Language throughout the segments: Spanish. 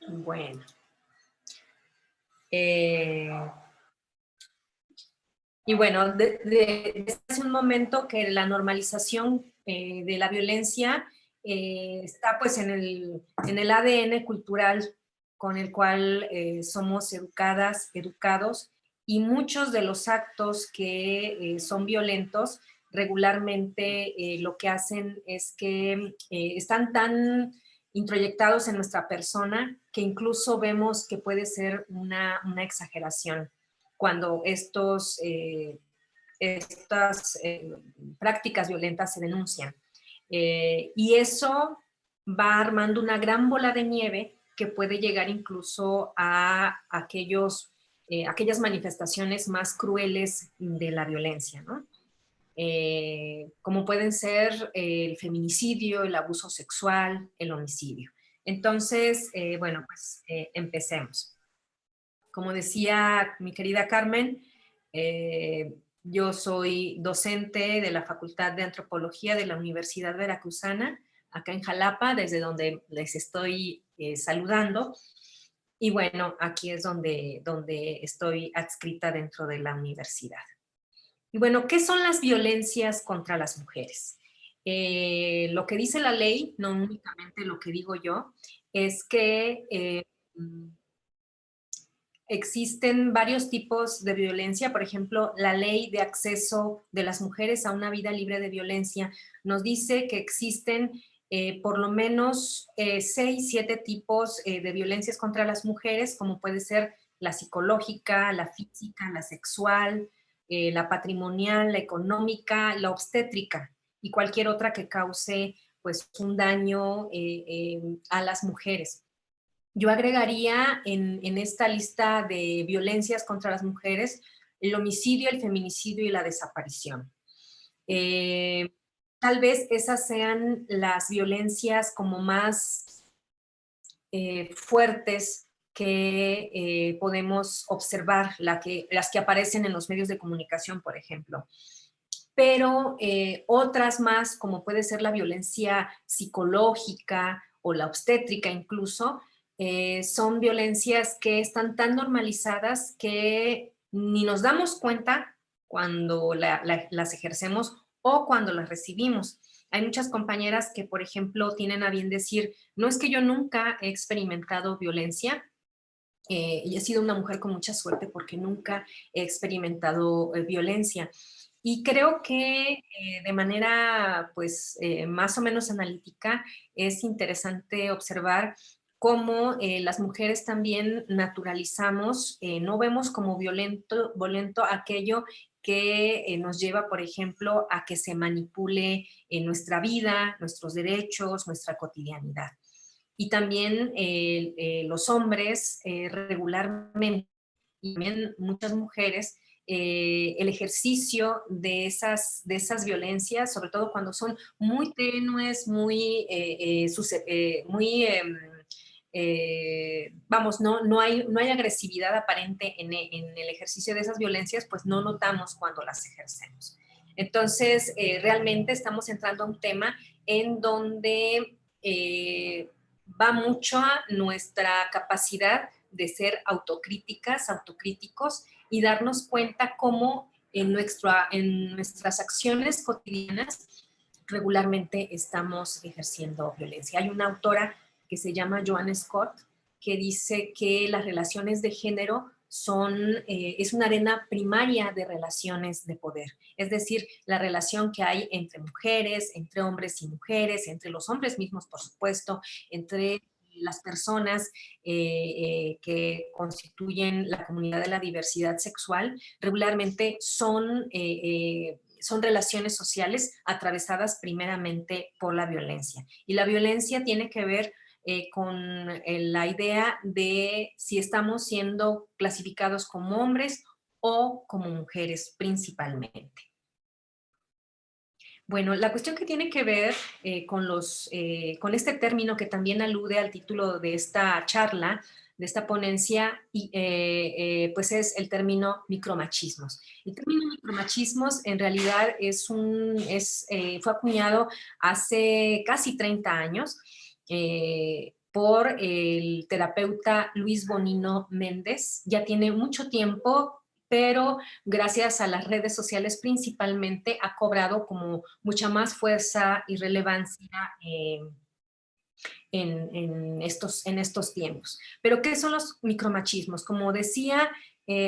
Bueno. Eh, y bueno, desde hace un momento que la normalización de la violencia está pues en el ADN cultural con el cual somos educadas, educados, y muchos de los actos que son violentos regularmente lo que hacen es que están tan introyectados en nuestra persona que incluso vemos que puede ser una exageración cuando estas prácticas violentas se denuncian. Y eso va armando una gran bola de nieve que puede llegar incluso a aquellas manifestaciones más crueles de la violencia, ¿no? Como pueden ser el feminicidio, el abuso sexual, el homicidio. Entonces, bueno, pues empecemos. Como decía mi querida Carmen, yo soy docente de la Facultad de Antropología de la Universidad Veracruzana, acá en Jalapa, desde donde les estoy saludando. Y bueno, aquí es donde estoy adscrita dentro de la universidad. Y bueno, ¿qué son las violencias contra las mujeres? Lo que dice la ley, no únicamente lo que digo yo, es que existen varios tipos de violencia. Por ejemplo, la ley de acceso de las mujeres a una vida libre de violencia nos dice que existen por lo menos 6, 7 tipos de violencias contra las mujeres, como puede ser la psicológica, la física, la sexual, la patrimonial, la económica, la obstétrica y cualquier otra que cause pues un daño a las mujeres. Yo agregaría en esta lista de violencias contra las mujeres el homicidio, el feminicidio y la desaparición. Eh, Tal vez esas sean las violencias como más fuertes que podemos observar, las que aparecen en los medios de comunicación, por ejemplo. Pero otras más, como puede ser la violencia psicológica o la obstétrica incluso, son violencias que están tan normalizadas que ni nos damos cuenta cuando las ejercemos o cuando las recibimos. Hay muchas compañeras que, por ejemplo, tienen a bien decir, no es que yo nunca he experimentado violencia, y he sido una mujer con mucha suerte porque nunca he experimentado violencia. Y creo que de manera, pues, más o menos analítica, es interesante observar cómo las mujeres también naturalizamos, no vemos como violento aquello que nos lleva, por ejemplo, a que se manipule nuestra vida, nuestros derechos, nuestra cotidianidad. Y también los hombres regularmente, y también muchas mujeres, el ejercicio de esas violencias, sobre todo cuando son muy tenues, vamos, no hay agresividad aparente en el ejercicio de esas violencias, pues no notamos cuando las ejercemos. Entonces, realmente estamos entrando a un tema en donde va mucho a nuestra capacidad de ser autocríticas, autocríticos y darnos cuenta cómo en nuestras acciones cotidianas regularmente estamos ejerciendo violencia. Hay una autora que se llama Joanne Scott que dice que las relaciones de género es una arena primaria de relaciones de poder. Es decir, la relación que hay entre mujeres, entre hombres y mujeres, entre los hombres mismos, por supuesto, entre las personas que constituyen la comunidad de la diversidad sexual, regularmente son relaciones sociales atravesadas primeramente por la violencia. Y la violencia tiene que ver con la idea de si estamos siendo clasificados como hombres o como mujeres principalmente. Bueno, la cuestión que tiene que ver con este término que también alude al título de esta charla, de esta ponencia, pues es el término micromachismos. El término micromachismos en realidad fue acuñado hace casi 30 años por el terapeuta Luis Bonino Méndez. Ya tiene mucho tiempo, pero gracias a las redes sociales principalmente ha cobrado como mucha más fuerza y relevancia en estos tiempos. Pero, ¿qué son los micromachismos? Como decía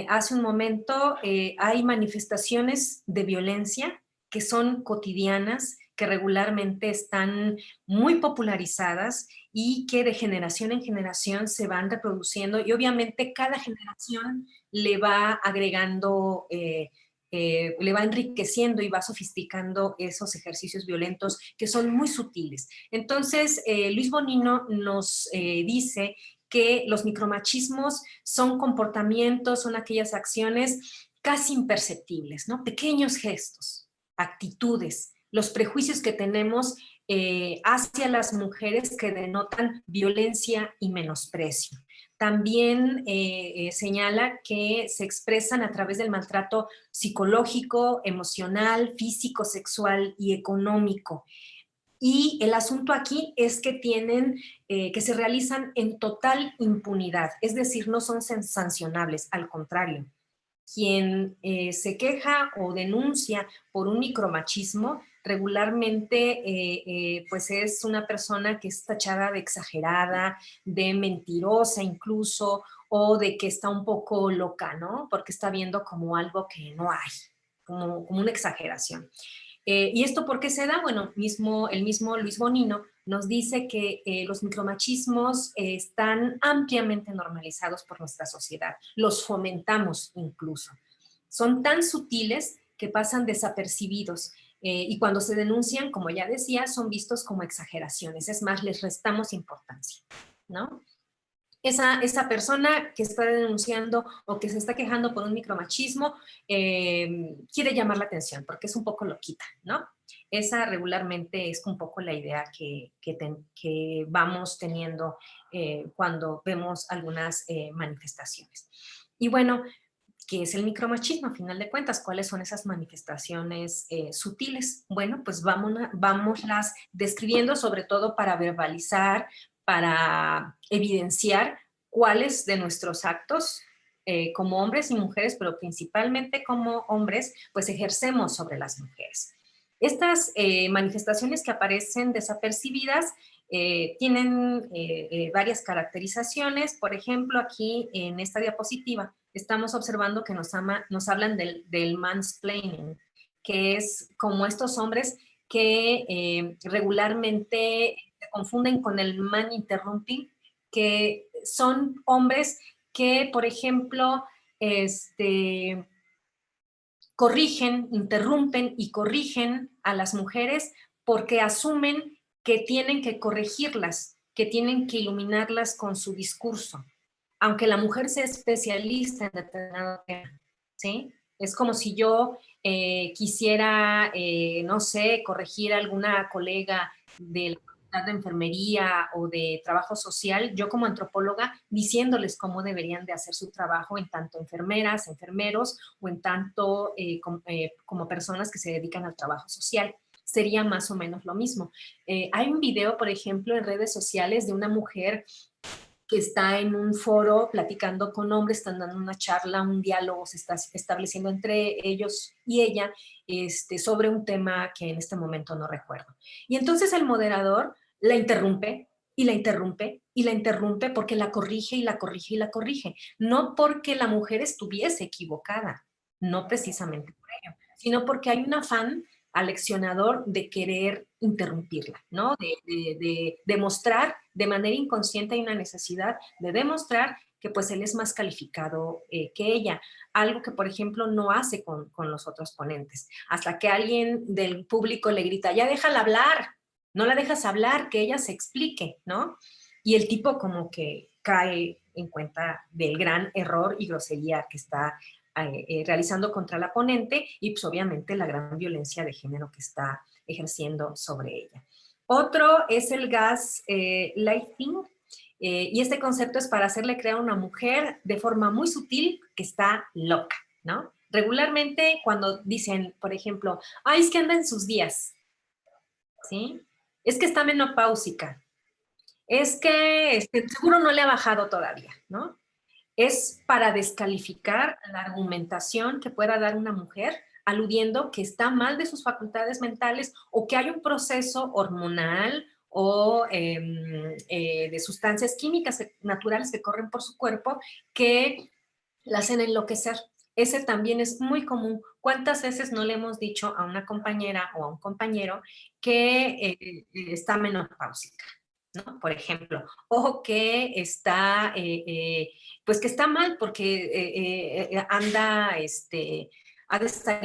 hace un momento, hay manifestaciones de violencia que son cotidianas, que regularmente están muy popularizadas y que de generación en generación se van reproduciendo y obviamente cada generación le va agregando le va enriqueciendo y va sofisticando esos ejercicios violentos que son muy sutiles. Entonces, Luis Bonino nos dice que los micromachismos son comportamientos, son aquellas acciones casi imperceptibles, ¿no? Pequeños gestos, actitudes, los prejuicios que tenemos hacia las mujeres que denotan violencia y menosprecio. También señala que se expresan a través del maltrato psicológico, emocional, físico, sexual y económico. Y el asunto aquí es que que se realizan en total impunidad, es decir, no son sancionables, al contrario. Quien se queja o denuncia por un micromachismo regularmente pues es una persona que es tachada de exagerada, de mentirosa incluso, o de que está un poco loca, ¿no? Porque está viendo como algo que no hay, como una exageración. ¿Y esto por qué se da? Bueno, el mismo Luis Bonino nos dice que los micromachismos están ampliamente normalizados por nuestra sociedad, los fomentamos incluso. Son tan sutiles que pasan desapercibidos y cuando se denuncian, como ya decía, son vistos como exageraciones, es más, les restamos importancia, ¿no? Esa persona que está denunciando o que se está quejando por un micromachismo quiere llamar la atención porque es un poco loquita, ¿no? Esa regularmente es un poco la idea que vamos teniendo cuando vemos algunas manifestaciones. Y bueno, ¿qué es el micromachismo? A final de cuentas, ¿cuáles son esas manifestaciones sutiles? Bueno, pues vámoslas describiendo, sobre todo para verbalizar, para evidenciar cuáles de nuestros actos como hombres y mujeres, pero principalmente como hombres, pues ejercemos sobre las mujeres. Estas manifestaciones que aparecen desapercibidas tienen varias caracterizaciones. Por ejemplo, aquí en esta diapositiva estamos observando que nos hablan del mansplaining, que es como estos hombres que regularmente se confunden con el man interrupting, que son hombres que, por ejemplo, corrigen, interrumpen y corrigen a las mujeres porque asumen que tienen que corregirlas, que tienen que iluminarlas con su discurso, aunque la mujer sea especialista en determinado tema, ¿sí? Es como si yo quisiera, no sé, corregir a alguna colega de la facultad de enfermería o de trabajo social, yo como antropóloga, diciéndoles cómo deberían de hacer su trabajo en tanto enfermeras, enfermeros o en tanto como personas que se dedican al trabajo social. Sería más o menos lo mismo. Hay un video, por ejemplo, en redes sociales de una mujer que está en un foro platicando con hombres, están dando una charla, un diálogo se está estableciendo entre ellos y ella sobre un tema que en este momento no recuerdo. Y entonces el moderador la interrumpe y la interrumpe y la interrumpe porque la corrige y la corrige y la corrige. No porque la mujer estuviese equivocada, no precisamente por ello, sino porque hay un afán aleccionador de querer interrumpirla, ¿no? De demostrar de manera inconsciente, hay una necesidad de demostrar que pues él es más calificado que ella, algo que por ejemplo no hace con los otros ponentes, hasta que alguien del público le grita, ya déjala hablar, no la dejas hablar, que ella se explique, ¿no? Y el tipo como que cae en cuenta del gran error y grosería que está realizando contra la ponente y pues obviamente la gran violencia de género que está ejerciendo sobre ella. Otro es el gaslighting, y este concepto es para hacerle creer a una mujer de forma muy sutil que está loca, ¿no? Regularmente cuando dicen, por ejemplo, ay, es que anda en sus días, ¿sí? Es que está menopáusica, es que seguro no le ha bajado todavía, ¿no? Es para descalificar la argumentación que pueda dar una mujer aludiendo que está mal de sus facultades mentales o que hay un proceso hormonal o de sustancias químicas naturales que corren por su cuerpo que la hacen enloquecer. Ese también es muy común. ¿Cuántas veces no le hemos dicho a una compañera o a un compañero que está menopáusica? ¿No? Por ejemplo, o que está, pues que está mal porque anda, ha de estar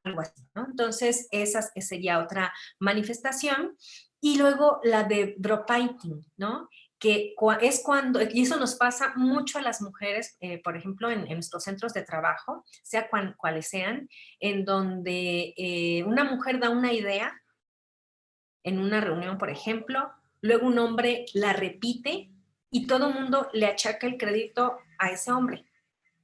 algo así, ¿no? Entonces, esa sería otra manifestación. Y luego la de dropouting, ¿no? Que es cuando, y eso nos pasa mucho a las mujeres, por ejemplo, en nuestros centros de trabajo, sea cuales sean, en donde una mujer da una idea en una reunión, por ejemplo, luego un hombre la repite y todo el mundo le achaca el crédito a ese hombre,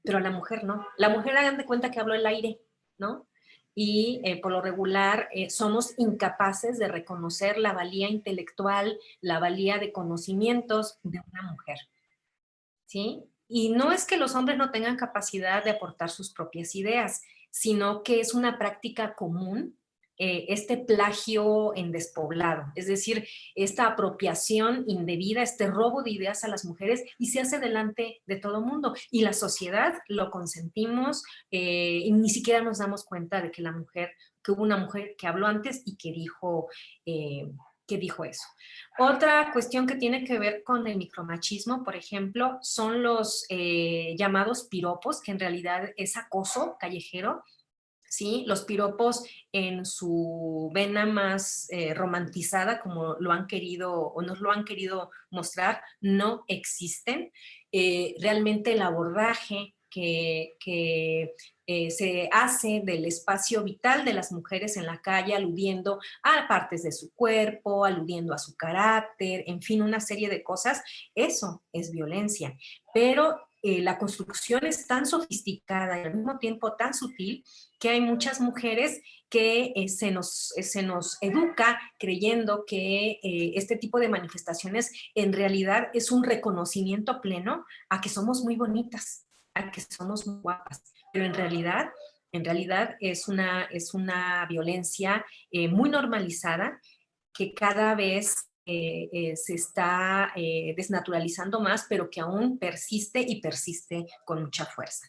pero a la mujer no. La mujer hagan de cuenta que habló el aire, ¿no? Y por lo regular somos incapaces de reconocer la valía intelectual, la valía de conocimientos de una mujer, ¿sí? Y no es que los hombres no tengan capacidad de aportar sus propias ideas, sino que es una práctica común este plagio en despoblado, es decir, esta apropiación indebida, este robo de ideas a las mujeres y se hace delante de todo mundo. Y la sociedad lo consentimos y ni siquiera nos damos cuenta de que la mujer, que hubo una mujer que habló antes y que dijo eso. Otra cuestión que tiene que ver con el micromachismo, por ejemplo, son los llamados piropos, que en realidad es acoso callejero, ¿sí? Los piropos en su vena más romantizada, como lo han querido o nos lo han querido mostrar, no existen. Realmente el abordaje que se hace del espacio vital de las mujeres en la calle, aludiendo a partes de su cuerpo, aludiendo a su carácter, en fin, una serie de cosas, eso es violencia. Pero la construcción es tan sofisticada y al mismo tiempo tan sutil que hay muchas mujeres que se nos educa creyendo que este tipo de manifestaciones en realidad es un reconocimiento pleno a que somos muy bonitas, a que somos muy guapas, pero en realidad es una violencia muy normalizada que cada vez se está desnaturalizando más, pero que aún persiste y persiste con mucha fuerza.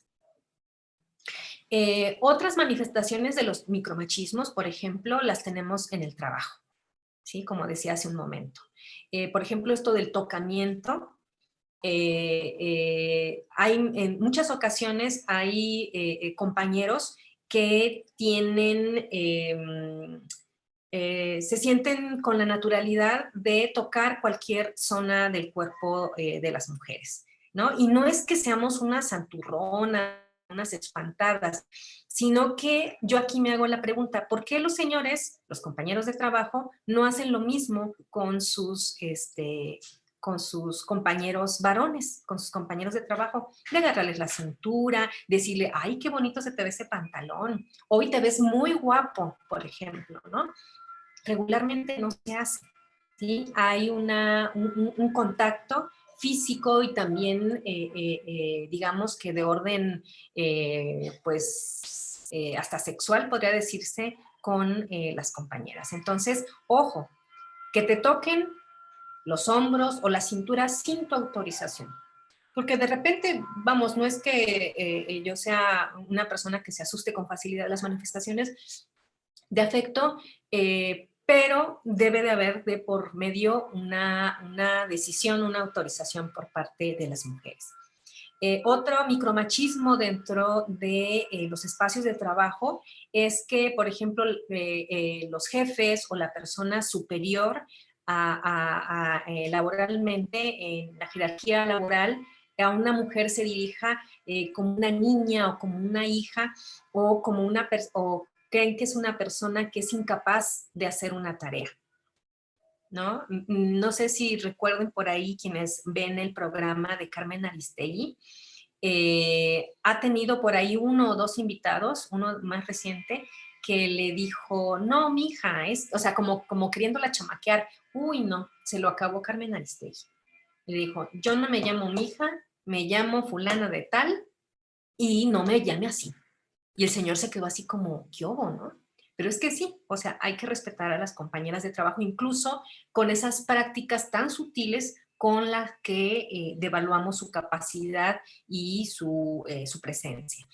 Otras manifestaciones de los micromachismos, por ejemplo, las tenemos en el trabajo, ¿sí? Como decía hace un momento. Por ejemplo, esto del tocamiento. Hay, en muchas ocasiones hay compañeros que tienen, se sienten con la naturalidad de tocar cualquier zona del cuerpo de las mujeres, ¿no? Y no es que seamos unas santurronas, unas espantadas, sino que yo aquí me hago la pregunta, ¿por qué los señores, los compañeros de trabajo, no hacen lo mismo con sus compañeros varones, con sus compañeros de trabajo, de agarrarles la cintura, decirle, ay, qué bonito se te ve ese pantalón, hoy te ves muy guapo, por ejemplo, ¿no? Regularmente no se hace, ¿sí? Hay un contacto físico y también, digamos que de orden, pues, hasta sexual, podría decirse, con las compañeras. Entonces, ojo, que te toquen los hombros o la cintura sin tu autorización. Porque de repente, vamos, no es que yo sea una persona que se asuste con facilidad de las manifestaciones de afecto, pero debe de haber de por medio una decisión, una autorización por parte de las mujeres. Otro micromachismo dentro de los espacios de trabajo es que, por ejemplo, los jefes o la persona superior laboralmente en la jerarquía laboral a una mujer se dirija como una niña o como una hija o como o creen que es una persona que es incapaz de hacer una tarea, ¿no? No sé si recuerden por ahí quienes ven el programa de Carmen Aristegui. Ha tenido por ahí uno o dos invitados, uno más reciente, que le dijo, no, mija, o sea, como queriéndola chamaquear, Uy, no, se lo acabó Carmen Aristegui. Le dijo, yo no me llamo Mija, me llamo fulana de tal y no me llame así. Y el señor se quedó así como, ¿qué hubo, no? Pero es que sí, o sea, hay que respetar a las compañeras de trabajo, incluso con esas prácticas tan sutiles con las que devaluamos su capacidad y su presencia.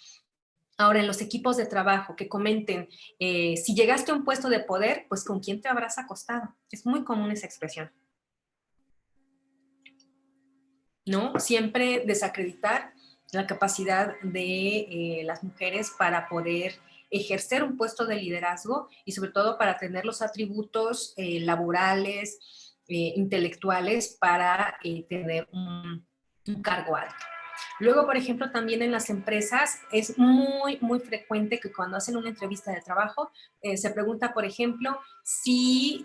Ahora, en los equipos de trabajo que comenten, si llegaste a un puesto de poder, pues ¿con quién te habrás acostado? Es muy común esa expresión, ¿no? Siempre desacreditar la capacidad de las mujeres para poder ejercer un puesto de liderazgo y sobre todo para tener los atributos laborales, intelectuales para tener un cargo alto. Luego, por ejemplo, también en las empresas es muy, muy frecuente que cuando hacen una entrevista de trabajo se pregunta, por ejemplo, si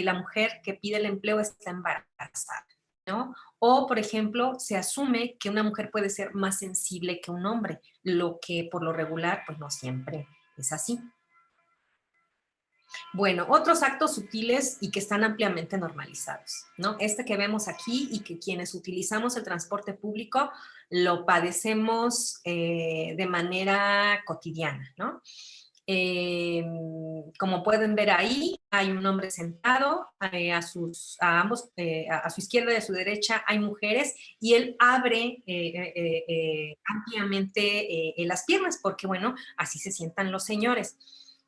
la mujer que pide el empleo está embarazada, ¿no? O, por ejemplo, se asume que una mujer puede ser más sensible que un hombre, lo que por lo regular, pues no siempre es así. Bueno, otros actos sutiles y que están ampliamente normalizados, ¿no? Este que vemos aquí y que quienes utilizamos el transporte público lo padecemos de manera cotidiana, ¿no? Como pueden ver ahí, hay un hombre sentado, a su izquierda y a su derecha hay mujeres y él abre ampliamente las piernas porque, bueno, así se sientan los señores.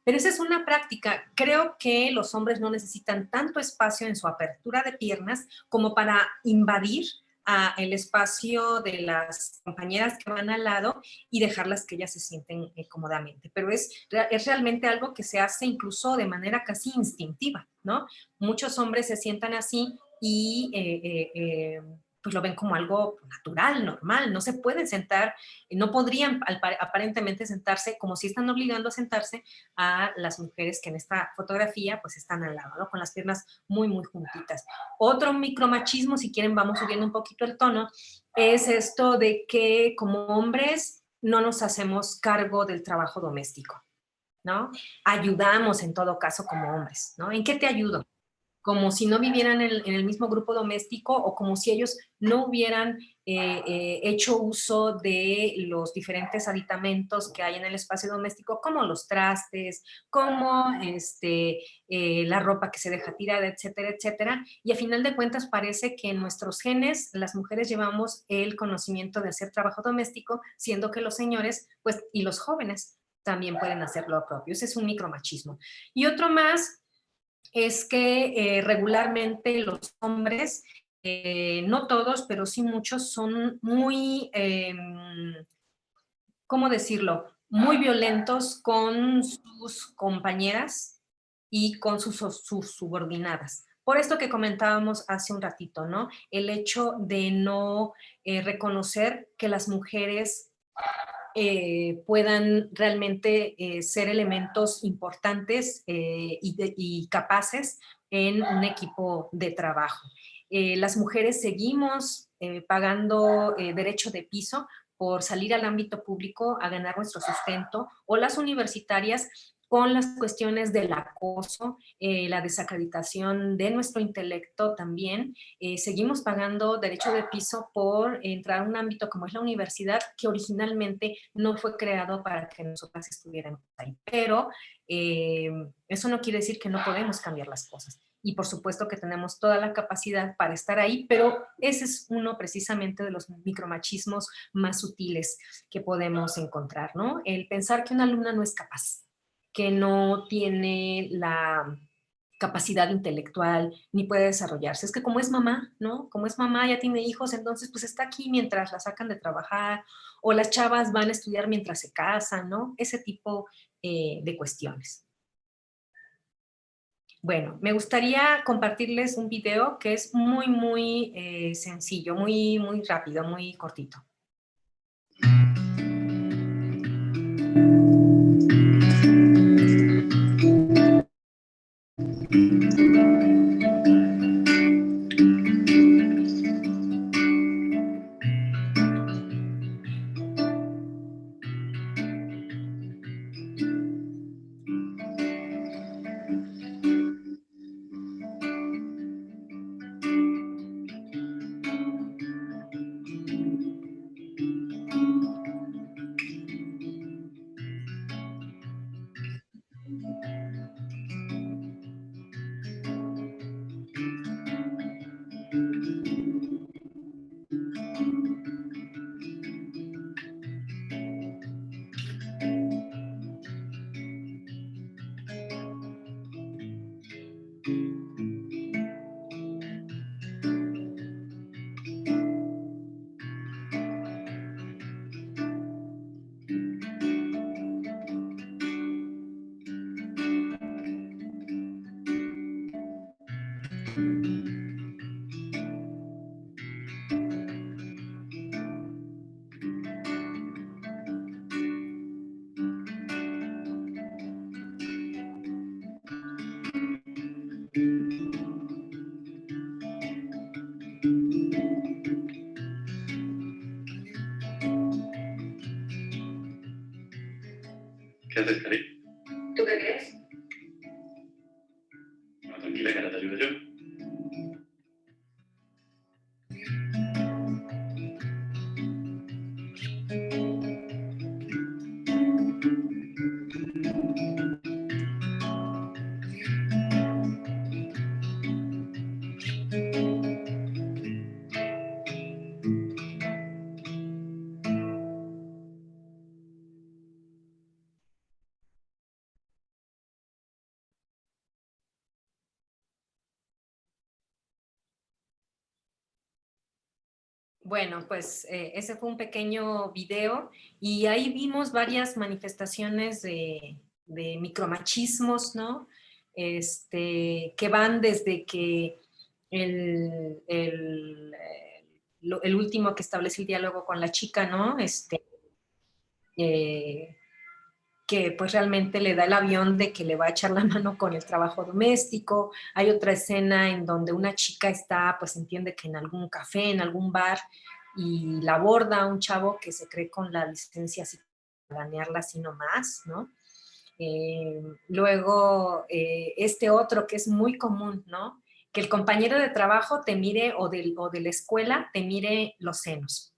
Pero esa es una práctica. Creo que los hombres no necesitan tanto espacio en su apertura de piernas como para invadir el espacio de las compañeras que van al lado y dejarlas que ellas se sienten cómodamente. Pero es realmente algo que se hace incluso de manera casi instintiva, ¿no? Muchos hombres se sientan así y pues lo ven como algo natural, normal, no se pueden sentar, no podrían aparentemente sentarse como si están obligando a sentarse a las mujeres que en esta fotografía pues están al lado, ¿no? Con las piernas muy, muy juntitas. Otro micromachismo, si quieren vamos subiendo un poquito el tono, es esto de que como hombres no nos hacemos cargo del trabajo doméstico, ¿no? Ayudamos en todo caso como hombres, ¿no? ¿En qué te ayudo? Como si no vivieran en el mismo grupo doméstico o como si ellos no hubieran hecho uso de los diferentes aditamentos que hay en el espacio doméstico, como los trastes, como la ropa que se deja tirada, etcétera, etcétera. Y a final de cuentas parece que en nuestros genes las mujeres llevamos el conocimiento de hacer trabajo doméstico, siendo que los señores, pues, y los jóvenes también pueden hacer lo propio. Ese es un micromachismo. Y otro más es que regularmente los hombres, no todos, pero sí muchos, son muy, ¿cómo decirlo? Muy violentos con sus compañeras y con sus subordinadas. Por esto que comentábamos hace un ratito, ¿no? El hecho de no reconocer que las mujeres puedan realmente ser elementos importantes y capaces en un equipo de trabajo. Las mujeres seguimos pagando derecho de piso por salir al ámbito público a ganar nuestro sustento, o las universitarias con las cuestiones del acoso, la desacreditación de nuestro intelecto también. Seguimos pagando derecho de piso por entrar a un ámbito como es la universidad, que originalmente no fue creado para que nosotras estuviéramos ahí. Pero eso no quiere decir que no podemos cambiar las cosas. Y por supuesto que tenemos toda la capacidad para estar ahí, pero ese es uno precisamente de los micromachismos más sutiles que podemos encontrar, ¿no? El pensar que una alumna no es capaz, que no tiene la capacidad intelectual, ni puede desarrollarse. Es que como es mamá, ¿no? Como es mamá, ya tiene hijos, entonces pues está aquí mientras la sacan de trabajar, o las chavas van a estudiar mientras se casan, ¿no? Ese tipo de cuestiones. Bueno, me gustaría compartirles un video que es muy, muy sencillo, muy, muy rápido, muy cortito. ¿Qué haces, Cari? ¿Tú qué crees? No, tranquila, que ahora te ayudo yo. Bueno, pues ese fue un pequeño video y ahí vimos varias manifestaciones de micromachismos, ¿no? Que van desde que el último que establece el diálogo con la chica, ¿no? Eh, que pues realmente le da el avión de que le va a echar la mano con el trabajo doméstico. Hay otra escena en donde una chica está, pues entiende que en algún café, en algún bar, y la aborda un chavo que se cree con la licencia así, planearla así nomás, ¿no? Luego, este otro que es muy común, ¿no? Que el compañero de trabajo te mire o de la escuela te mire los senos.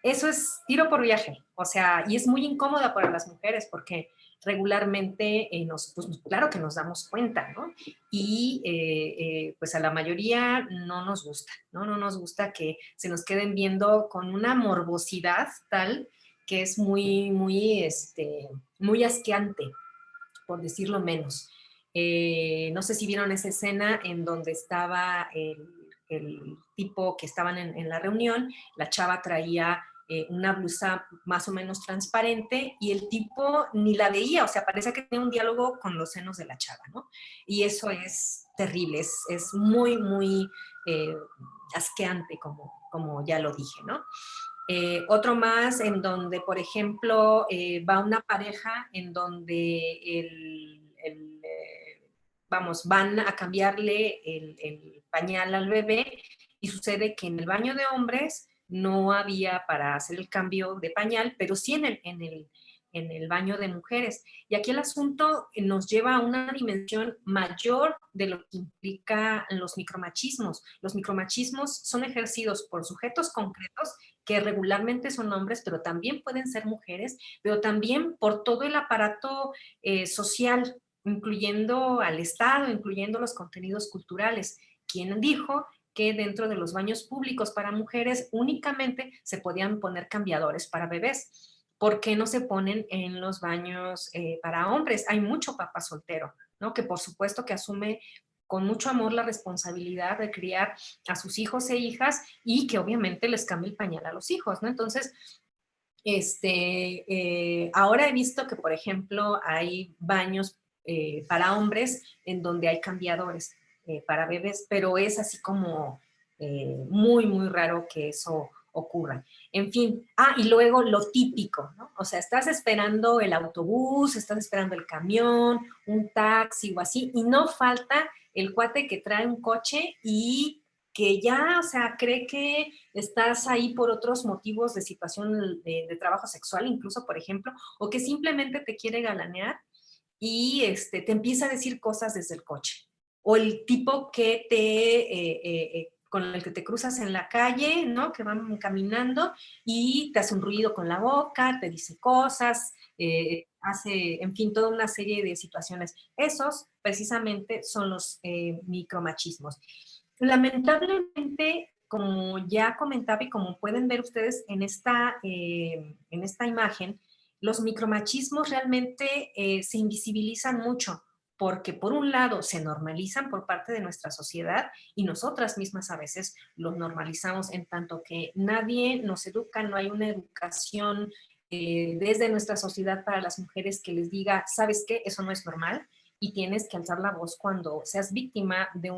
Eso es tiro por viaje, o sea, y es muy incómoda para las mujeres porque regularmente pues claro que nos damos cuenta, ¿no? Y pues a la mayoría no nos gusta, ¿no? No nos gusta que se nos queden viendo con una morbosidad tal que es muy asqueante, por decirlo menos. No sé si vieron esa escena en donde estaba el tipo que estaban en la reunión, la chava traía una blusa más o menos transparente y el tipo ni la veía, o sea, parece que tenía un diálogo con los senos de la chava, ¿no? Y eso es terrible, es muy eh, asqueante, como ya lo dije, ¿no? Otro más en donde, por ejemplo, va una pareja en donde vamos, van a cambiarle el pañal al bebé y sucede que en el baño de hombres no había para hacer el cambio de pañal, pero sí en el baño de mujeres. Y aquí el asunto nos lleva a una dimensión mayor de lo que implica los micromachismos. Los micromachismos son ejercidos por sujetos concretos que regularmente son hombres, pero también pueden ser mujeres, pero también por todo el aparato social, incluyendo al Estado, incluyendo los contenidos culturales. ¿Quién dijo que dentro de los baños públicos para mujeres únicamente se podían poner cambiadores para bebés? ¿Por qué no se ponen en los baños para hombres? Hay mucho papá soltero, ¿no? Que por supuesto que asume con mucho amor la responsabilidad de criar a sus hijos e hijas y que obviamente les cambie el pañal a los hijos, ¿no? Entonces, ahora he visto que, por ejemplo, hay baños para hombres en donde hay cambiadores para bebés, pero es así como muy raro que eso ocurra. En fin, y luego lo típico, ¿no? O sea, estás esperando el autobús, estás esperando el camión, un taxi o así, y no falta el cuate que trae un coche y que ya, o sea, cree que estás ahí por otros motivos de situación de trabajo sexual, incluso, por ejemplo, o que simplemente te quiere galanear y te empieza a decir cosas desde el coche. O el tipo que con el que te cruzas en la calle, ¿no? Que van caminando y te hace un ruido con la boca, te dice cosas, hace, en fin, toda una serie de situaciones. Esos precisamente son los micromachismos. Lamentablemente, como ya comentaba y como pueden ver ustedes en esta imagen, los micromachismos realmente se invisibilizan mucho porque por un lado se normalizan por parte de nuestra sociedad y nosotras mismas a veces los normalizamos en tanto que nadie nos educa, no hay una educación desde nuestra sociedad para las mujeres que les diga, ¿sabes qué? Eso no es normal y tienes que alzar la voz cuando seas víctima de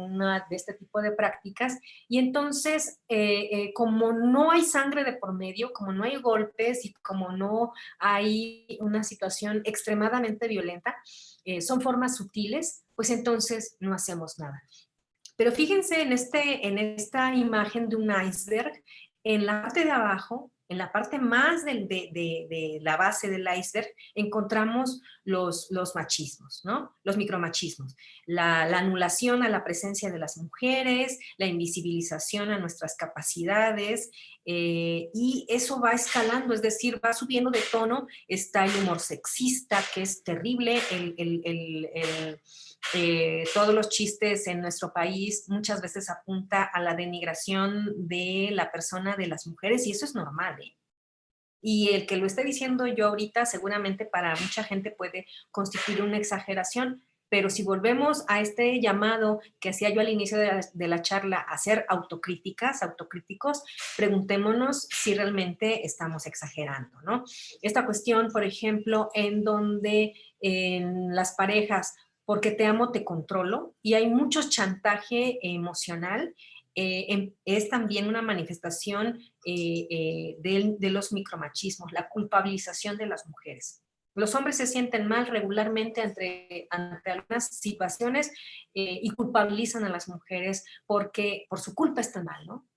este tipo de prácticas. Y entonces, como no hay sangre de por medio, como no hay golpes y como no hay una situación extremadamente violenta, son formas sutiles, pues entonces no hacemos nada. Pero fíjense en esta imagen de un iceberg, en la parte de abajo, en la parte más de la base del iceberg, encontramos los machismos, ¿no? Los micromachismos. La anulación a la presencia de las mujeres, la invisibilización a nuestras capacidades, y eso va escalando, es decir, va subiendo de tono. Está el humor sexista, que es terrible, todos los chistes en nuestro país muchas veces apunta a la denigración de la persona de las mujeres y eso es normal, ¿eh? Y el que lo esté diciendo yo ahorita seguramente para mucha gente puede constituir una exageración, pero si volvemos a este llamado que hacía yo al inicio de la charla a ser autocríticas, autocríticos, preguntémonos si realmente estamos exagerando, ¿no? Esta cuestión, por ejemplo, en donde en las parejas porque te amo, te controlo, y hay mucho chantaje emocional, es también una manifestación de los micromachismos, la culpabilización de las mujeres. Los hombres se sienten mal regularmente ante algunas situaciones y culpabilizan a las mujeres porque por su culpa están mal, ¿no?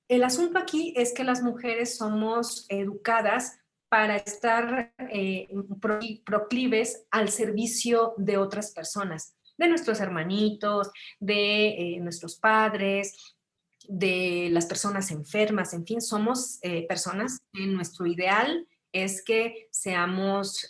El asunto aquí es que las mujeres somos educadas para estar proclives al servicio de otras personas, de nuestros hermanitos, de nuestros padres, de las personas enfermas, en fin, somos personas que nuestro ideal es que seamos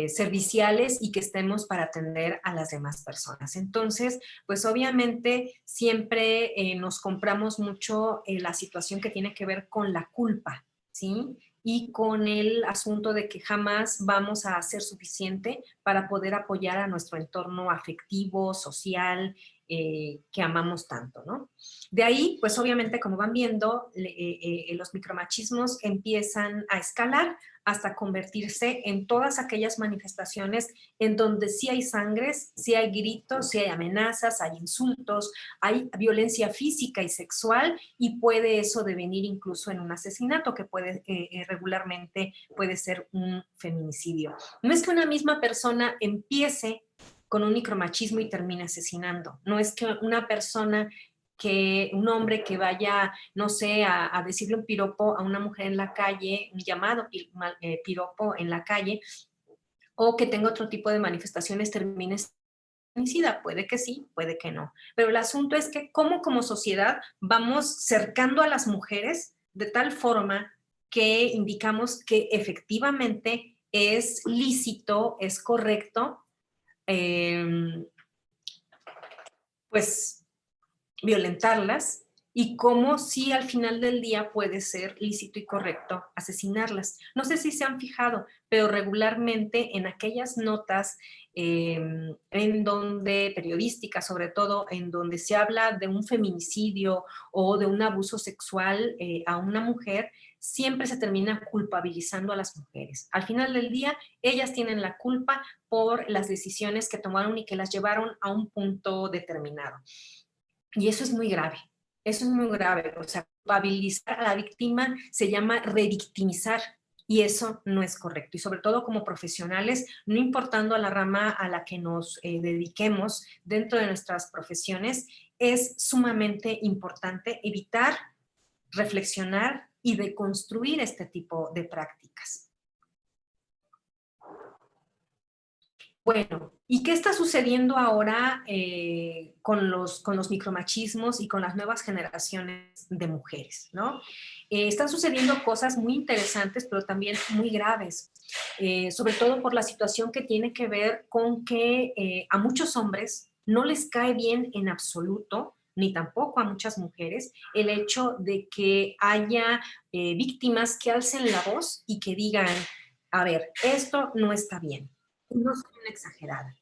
serviciales y que estemos para atender a las demás personas. Entonces, pues obviamente siempre nos compramos mucho la situación que tiene que ver con la culpa, ¿sí? Y con el asunto de que jamás vamos a hacer suficiente para poder apoyar a nuestro entorno afectivo, social, que amamos tanto, ¿no? De ahí, pues obviamente, como van viendo, los micromachismos empiezan a escalar hasta convertirse en todas aquellas manifestaciones en donde sí hay sangres, sí hay gritos, sí hay amenazas, hay insultos, hay violencia física y sexual y puede eso devenir incluso en un asesinato que puede regularmente puede ser un feminicidio. No es que una misma persona empiece con un micromachismo y termine asesinando, no es que una persona que un hombre que vaya, no sé, a decirle un piropo a una mujer en la calle, un llamado piropo en la calle, o que tenga otro tipo de manifestaciones, termine feminicida. Puede que sí, puede que no. Pero el asunto es que cómo como sociedad vamos cercando a las mujeres de tal forma que indicamos que efectivamente es lícito, es correcto, eh, pues violentarlas y cómo sí al final del día puede ser lícito y correcto asesinarlas. No sé si se han fijado, pero regularmente en aquellas notas en donde, periodísticas sobre todo, en donde se habla de un feminicidio o de un abuso sexual a una mujer, siempre se termina culpabilizando a las mujeres. Al final del día, ellas tienen la culpa por las decisiones que tomaron y que las llevaron a un punto determinado. Y eso es muy grave, eso es muy grave. O sea, culpabilizar a la víctima se llama revictimizar y eso no es correcto. Y sobre todo como profesionales, no importando a la rama a la que nos dediquemos dentro de nuestras profesiones, es sumamente importante evitar, reflexionar y deconstruir este tipo de prácticas. Bueno, ¿y qué está sucediendo ahora con los micromachismos y con las nuevas generaciones de mujeres, ¿no? Están sucediendo cosas muy interesantes, pero también muy graves, sobre todo por la situación que tiene que ver con que a muchos hombres no les cae bien en absoluto, ni tampoco a muchas mujeres, el hecho de que haya víctimas que alcen la voz y que digan, a ver, esto no está bien. No soy una exagerada.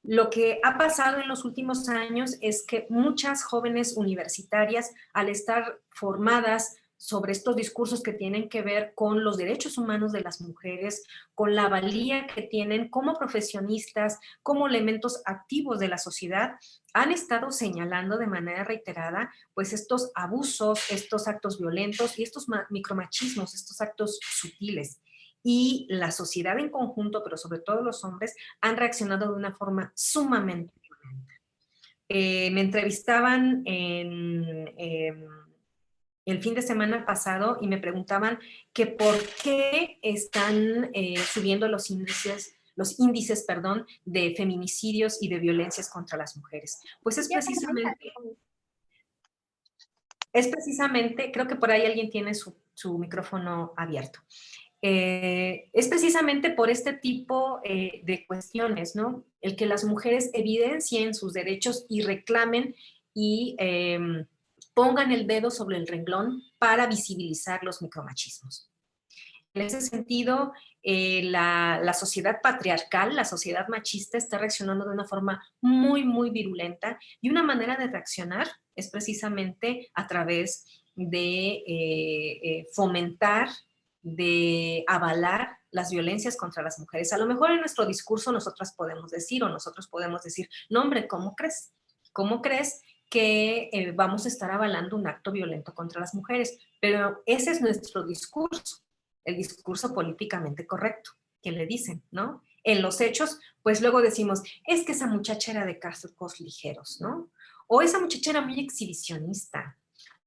Lo que ha pasado en los últimos años es que muchas jóvenes universitarias, al estar formadas sobre estos discursos que tienen que ver con los derechos humanos de las mujeres, con la valía que tienen como profesionistas, como elementos activos de la sociedad, han estado señalando de manera reiterada pues estos abusos, estos actos violentos y estos micromachismos, estos actos sutiles. Y la sociedad en conjunto, pero sobre todo los hombres, han reaccionado de una forma sumamente violenta. Me entrevistaban el fin de semana pasado y me preguntaban que por qué están subiendo los índices, perdón, de feminicidios y de violencias contra las mujeres. Pues es precisamente, creo que por ahí alguien tiene su micrófono abierto. Es precisamente por este tipo de cuestiones, ¿no? El que las mujeres evidencien sus derechos y reclamen y pongan el dedo sobre el renglón para visibilizar los micromachismos. En ese sentido, la sociedad patriarcal, la sociedad machista está reaccionando de una forma muy, muy virulenta y una manera de reaccionar es precisamente a través de fomentar, de avalar las violencias contra las mujeres. A lo mejor en nuestro discurso nosotros podemos decir, no hombre, ¿cómo crees? ¿Cómo crees que vamos a estar avalando un acto violento contra las mujeres? Pero ese es nuestro discurso, el discurso políticamente correcto, que le dicen, ¿no? En los hechos, pues luego decimos, es que esa muchacha era de cascos ligeros, ¿no? O esa muchacha era muy exhibicionista,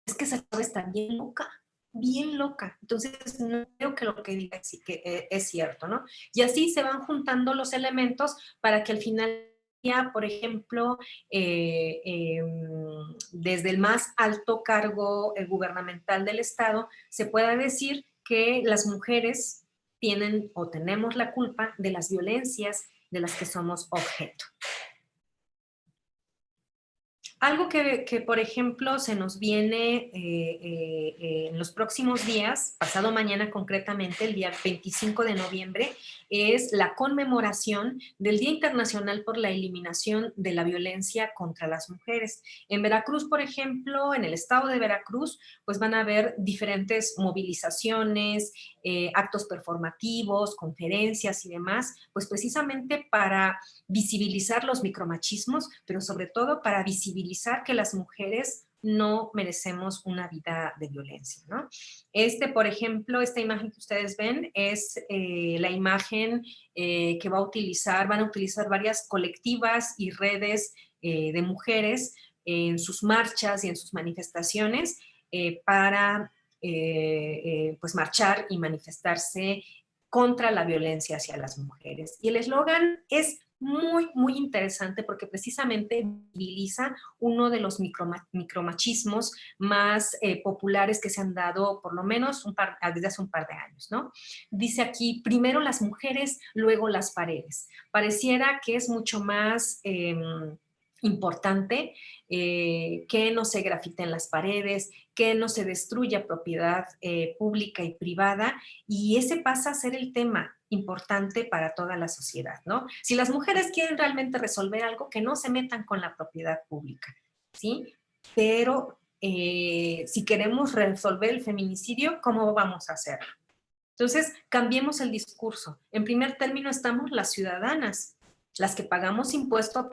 es que esa chava está bien loca, bien loca. Entonces, no creo que lo que diga es cierto, ¿no? Y así se van juntando los elementos para que al final, por ejemplo, desde el más alto cargo gubernamental del Estado, se pueda decir que las mujeres tienen o tenemos la culpa de las violencias de las que somos objeto. Algo que, por ejemplo, se nos viene en los próximos días, pasado mañana concretamente, el día 25 de noviembre, es la conmemoración del Día Internacional por la Eliminación de la Violencia contra las Mujeres. En Veracruz, por ejemplo, en el estado de Veracruz, pues van a haber diferentes movilizaciones, actos performativos, conferencias y demás, pues precisamente para visibilizar los micromachismos, pero sobre todo para visibilizar que las mujeres no merecemos una vida de violencia, ¿no? Por ejemplo, esta imagen que ustedes ven es la imagen que van a utilizar varias colectivas y redes de mujeres en sus marchas y en sus manifestaciones para pues marchar y manifestarse contra la violencia hacia las mujeres. Y el eslogan es muy, muy interesante porque precisamente visibiliza uno de los micromachismos más populares que se han dado por lo menos desde hace un par de años, ¿no? Dice aquí, primero las mujeres, luego las paredes. Pareciera que es mucho más importante que no se grafiten las paredes, que no se destruya propiedad pública y privada, y ese pasa a ser el tema importante para toda la sociedad, ¿no? Si las mujeres quieren realmente resolver algo, que no se metan con la propiedad pública, ¿sí? Pero si queremos resolver el feminicidio, ¿cómo vamos a hacerlo? Entonces, cambiemos el discurso. En primer término, estamos las ciudadanas, las que pagamos impuestos,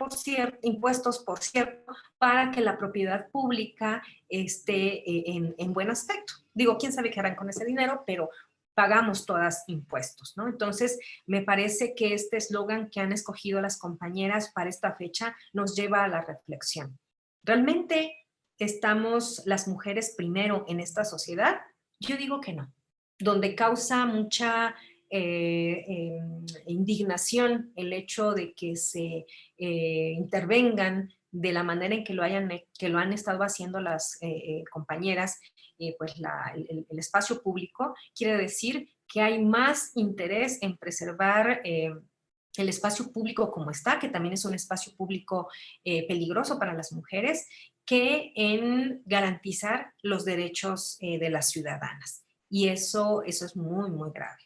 por cierto, para que la propiedad pública esté en buen aspecto. Digo, quién sabe qué harán con ese dinero, pero pagamos todas impuestos, ¿no? Entonces, me parece que este eslogan que han escogido las compañeras para esta fecha nos lleva a la reflexión. ¿Realmente estamos las mujeres primero en esta sociedad? Yo digo que no. Donde causa mucha indignación el hecho de que se intervengan de la manera en que lo han estado haciendo las compañeras, pues el espacio público, quiere decir que hay más interés en preservar el espacio público como está, que también es un espacio público peligroso para las mujeres, que en garantizar los derechos de las ciudadanas. Y eso es muy, muy grave.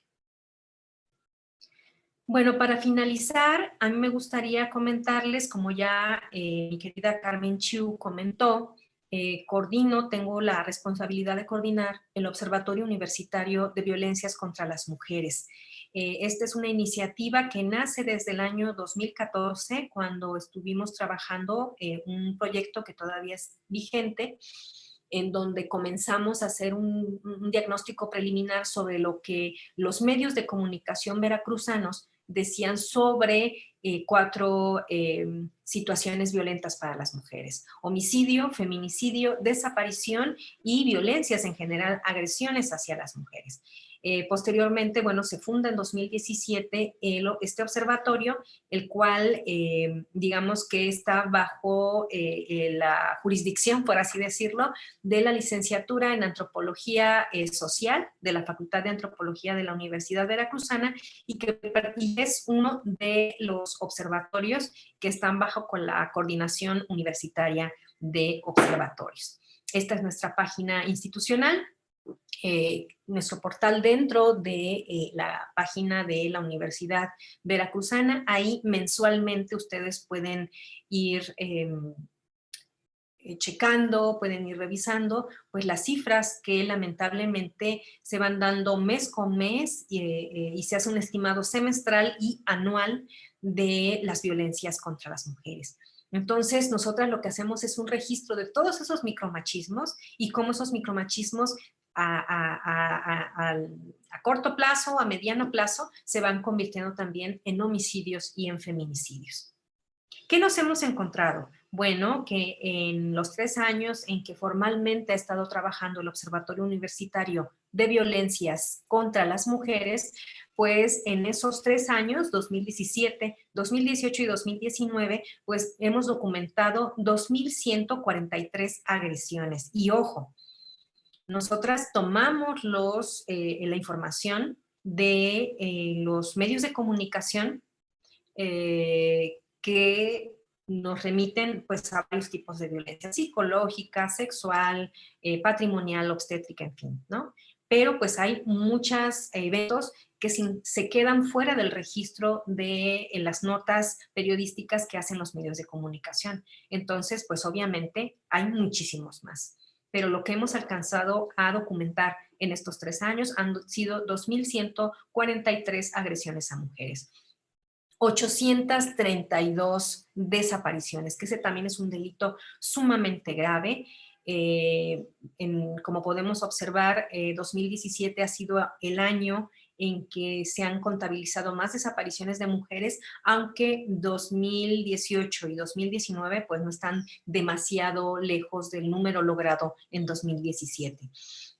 Bueno, para finalizar, a mí me gustaría comentarles, como ya mi querida Carmen Chiu comentó, tengo la responsabilidad de coordinar el Observatorio Universitario de Violencias contra las Mujeres. Esta es una iniciativa que nace desde el año 2014, cuando estuvimos trabajando un proyecto que todavía es vigente, en donde comenzamos a hacer un diagnóstico preliminar sobre lo que los medios de comunicación veracruzanos decían sobre cuatro situaciones violentas para las mujeres: homicidio, feminicidio, desaparición y violencias en general, agresiones hacia las mujeres. Posteriormente, bueno, se funda en 2017 este observatorio, el cual, digamos que está bajo la jurisdicción, por así decirlo, de la licenciatura en Antropología Social de la Facultad de Antropología de la Universidad Veracruzana, y que es uno de los observatorios que están bajo con la Coordinación Universitaria de Observatorios. Esta es nuestra página institucional. Nuestro portal dentro de la página de la Universidad Veracruzana. Ahí mensualmente ustedes pueden ir checando, pueden ir revisando pues las cifras que lamentablemente se van dando mes con mes y se hace un estimado semestral y anual de las violencias contra las mujeres. Entonces, nosotras lo que hacemos es un registro de todos esos micromachismos y cómo esos micromachismos a corto plazo, a mediano plazo, se van convirtiendo también en homicidios y en feminicidios. ¿Qué nos hemos encontrado? Bueno, que en los 3 años en que formalmente ha estado trabajando el Observatorio Universitario de Violencias contra las Mujeres, pues en esos 3 años, 2017, 2018 y 2019, pues hemos documentado 2,143 agresiones. Y ojo, nosotras tomamos la información de los medios de comunicación que nos remiten pues a varios tipos de violencia psicológica, sexual, patrimonial, obstétrica, en fin, ¿no? Pero pues hay muchos eventos que se quedan fuera del registro de las notas periodísticas que hacen los medios de comunicación. Entonces, pues obviamente hay muchísimos más. Pero lo que hemos alcanzado a documentar en estos 3 años han sido 2,143 agresiones a mujeres. 832 desapariciones, que ese también es un delito sumamente grave. Como podemos observar, 2017 ha sido el año en que se han contabilizado más desapariciones de mujeres, aunque 2018 y 2019 pues no están demasiado lejos del número logrado en 2017.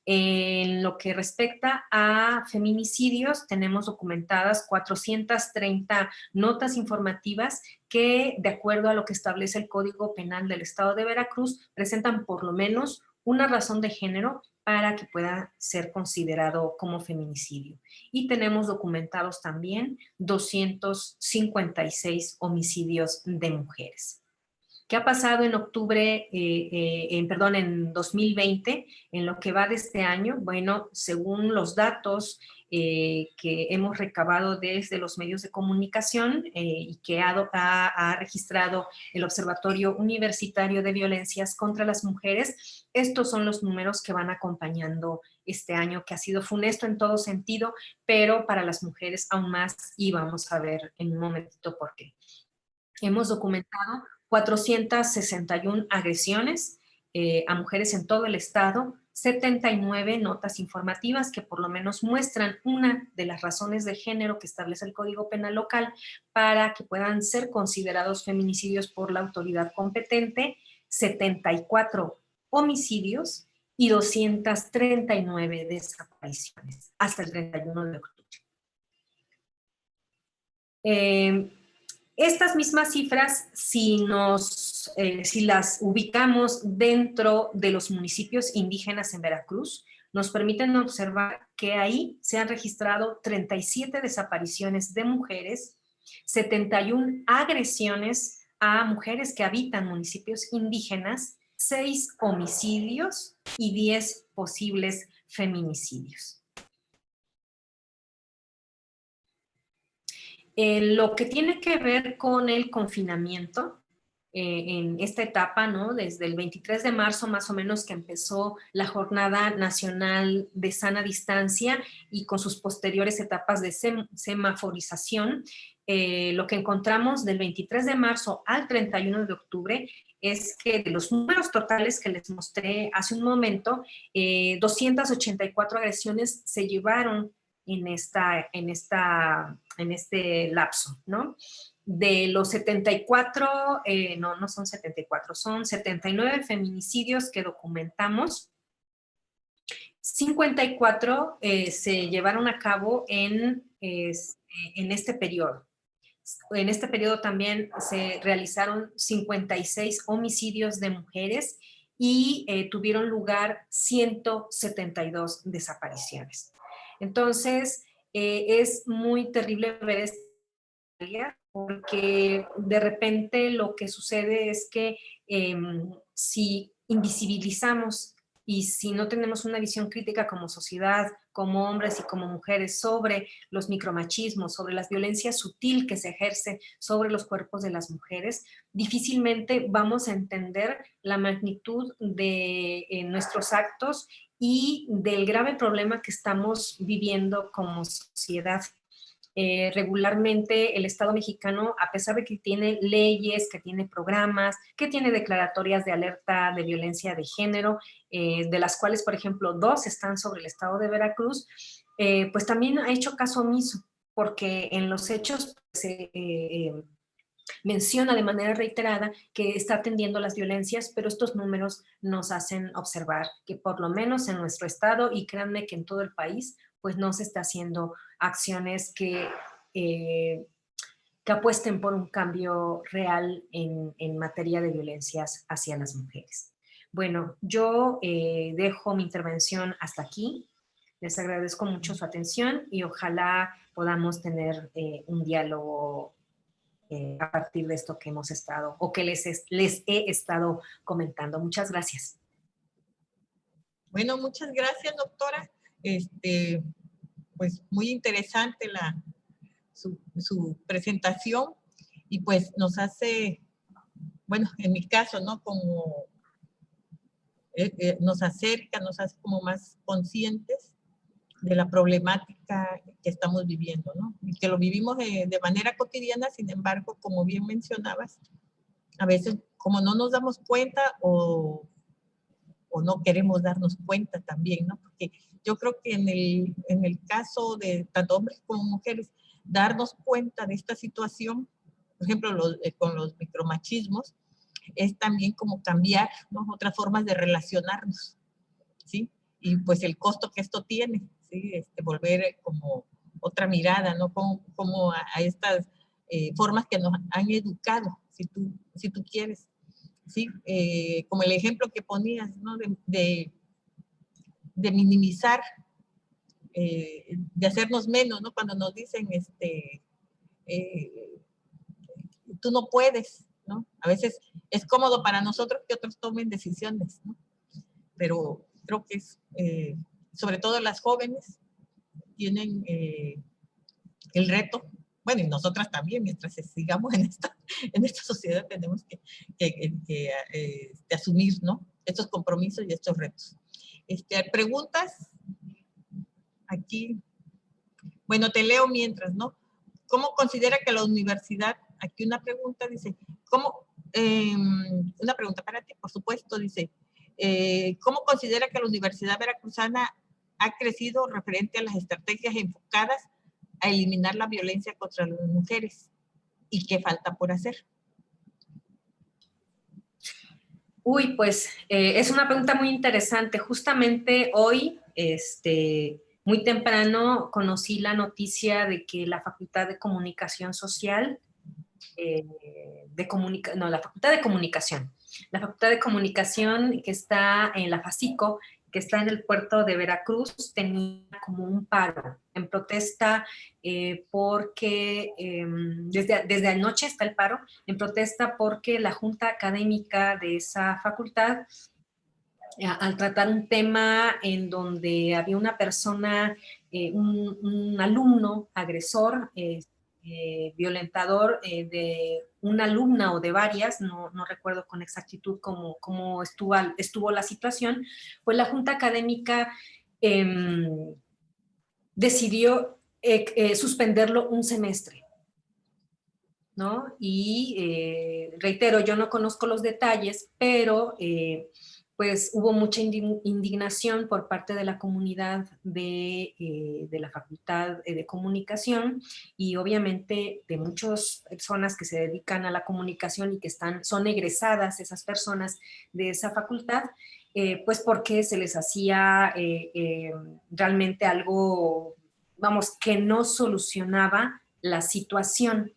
En lo que respecta a feminicidios, tenemos documentadas 430 notas informativas que, de acuerdo a lo que establece el Código Penal del Estado de Veracruz, presentan por lo menos una razón de género para que pueda ser considerado como feminicidio. Y tenemos documentados también 256 homicidios de mujeres. ¿Qué ha pasado en en 2020, en lo que va de este año? Bueno, según los datos que hemos recabado desde los medios de comunicación y que ha registrado el Observatorio Universitario de Violencias contra las Mujeres, estos son los números que van acompañando este año, que ha sido funesto en todo sentido, pero para las mujeres aún más, y vamos a ver en un momentito por qué. Hemos documentado 461 agresiones a mujeres en todo el estado, 79 notas informativas que por lo menos muestran una de las razones de género que establece el Código Penal local para que puedan ser considerados feminicidios por la autoridad competente, 74 homicidios y 239 desapariciones hasta el 31 de octubre. Estas mismas cifras, si las ubicamos dentro de los municipios indígenas en Veracruz, nos permiten observar que ahí se han registrado 37 desapariciones de mujeres 71 agresiones a mujeres que habitan municipios indígenas, 6 homicidios y 10 posibles feminicidios. Lo que tiene que ver con el confinamiento, en esta etapa, ¿no? Desde el 23 de marzo más o menos que empezó la Jornada Nacional de Sana Distancia y con sus posteriores etapas de semaforización, lo que encontramos del 23 de marzo al 31 de octubre es que de los números totales que les mostré hace un momento, 284 agresiones se llevaron en este lapso, ¿no? De los 74, no son 74, son 79 feminicidios que documentamos, 54 se llevaron a cabo en este periodo. En este periodo también se realizaron 56 homicidios de mujeres y tuvieron lugar 172 desapariciones. Entonces, es muy terrible ver esto porque de repente lo que sucede es que si invisibilizamos y si no tenemos una visión crítica como sociedad, como hombres y como mujeres sobre los micromachismos, sobre la violencia sutil que se ejerce sobre los cuerpos de las mujeres, difícilmente vamos a entender la magnitud de nuestros actos y del grave problema que estamos viviendo como sociedad. Regularmente el Estado mexicano, a pesar de que tiene leyes, que tiene programas, que tiene declaratorias de alerta de violencia de género, de las cuales, por ejemplo, 2 están sobre el Estado de Veracruz, pues también ha hecho caso omiso, porque en los hechos se menciona de manera reiterada que está atendiendo las violencias, pero estos números nos hacen observar que por lo menos en nuestro estado, y créanme que en todo el país, pues no se está haciendo acciones que apuesten por un cambio real en materia de violencias hacia las mujeres. Bueno, yo dejo mi intervención hasta aquí. Les agradezco mucho su atención y ojalá podamos tener un diálogo a partir de esto que hemos estado, o que les he estado comentando. Muchas gracias. Bueno, muchas gracias, doctora. Pues muy interesante su presentación y pues nos hace, bueno, en mi caso, ¿no? Como nos acerca, nos hace como más conscientes de la problemática que estamos viviendo, ¿no? Y que lo vivimos de manera cotidiana, sin embargo, como bien mencionabas, a veces como no nos damos cuenta o no queremos darnos cuenta también, ¿no? Porque yo creo que en el caso de tanto hombres como mujeres, darnos cuenta de esta situación, por ejemplo, con los micromachismos, es también como cambiar, ¿no? Otras formas de relacionarnos, ¿sí? Y pues el costo que esto tiene, ¿sí? Volver como otra mirada, ¿no? Como a estas formas que nos han educado, si tú quieres, ¿sí? Como el ejemplo que ponías, ¿no? De minimizar, de hacernos menos, ¿no? Cuando nos dicen, tú no puedes, ¿no? A veces es cómodo para nosotros que otros tomen decisiones, ¿no? Pero creo que es, sobre todo las jóvenes, tienen el reto, bueno, y nosotras también, mientras sigamos en esta sociedad, tenemos que asumir, ¿no? Estos compromisos y estos retos. Preguntas aquí. Bueno, te leo mientras, ¿no? ¿Cómo considera que la universidad, aquí una pregunta dice, una pregunta para ti, por supuesto, dice, ¿cómo considera que la Universidad Veracruzana ha crecido referente a las estrategias enfocadas a eliminar la violencia contra las mujeres? ¿Y qué falta por hacer? Uy, pues es una pregunta muy interesante. Justamente hoy, muy temprano, conocí la noticia de que la Facultad de Comunicación Social, la Facultad de Comunicación que está en la FACICO, que está en el puerto de Veracruz, tenía como un paro en protesta porque desde anoche está el paro, en protesta porque la junta académica de esa facultad, al tratar un tema en donde había una persona, un alumno agresor, violentador de una alumna o de varias, no recuerdo con exactitud cómo estuvo la situación, pues la Junta Académica decidió suspenderlo un semestre, ¿no? Y reitero, yo no conozco los detalles, pero pues hubo mucha indignación por parte de la comunidad de la Facultad de Comunicación y obviamente de muchas personas que se dedican a la comunicación y que son egresadas, esas personas de esa facultad, pues porque se les hacía realmente algo, vamos, que no solucionaba la situación.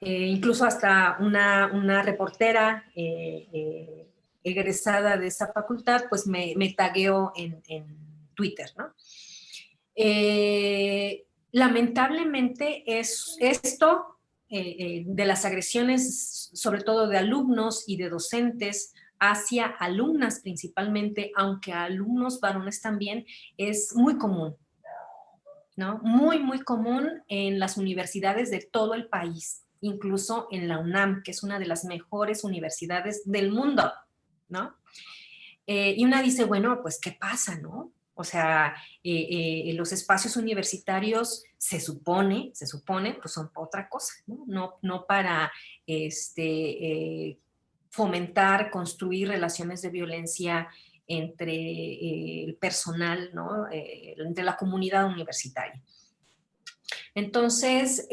Incluso hasta una reportera egresada de esa facultad, pues me tagueó en Twitter, ¿no? Lamentablemente esto de las agresiones, sobre todo de alumnos y de docentes hacia alumnas principalmente, aunque a alumnos varones también, es muy común, ¿no? Muy, muy común en las universidades de todo el país, incluso en la UNAM, que es una de las mejores universidades del mundo, ¿no? Y una dice, bueno, pues, ¿qué pasa, no? O sea, los espacios universitarios se supone, pues son para otra cosa, ¿no? No para fomentar, construir relaciones de violencia entre el personal, ¿no? Entre la comunidad universitaria. Entonces,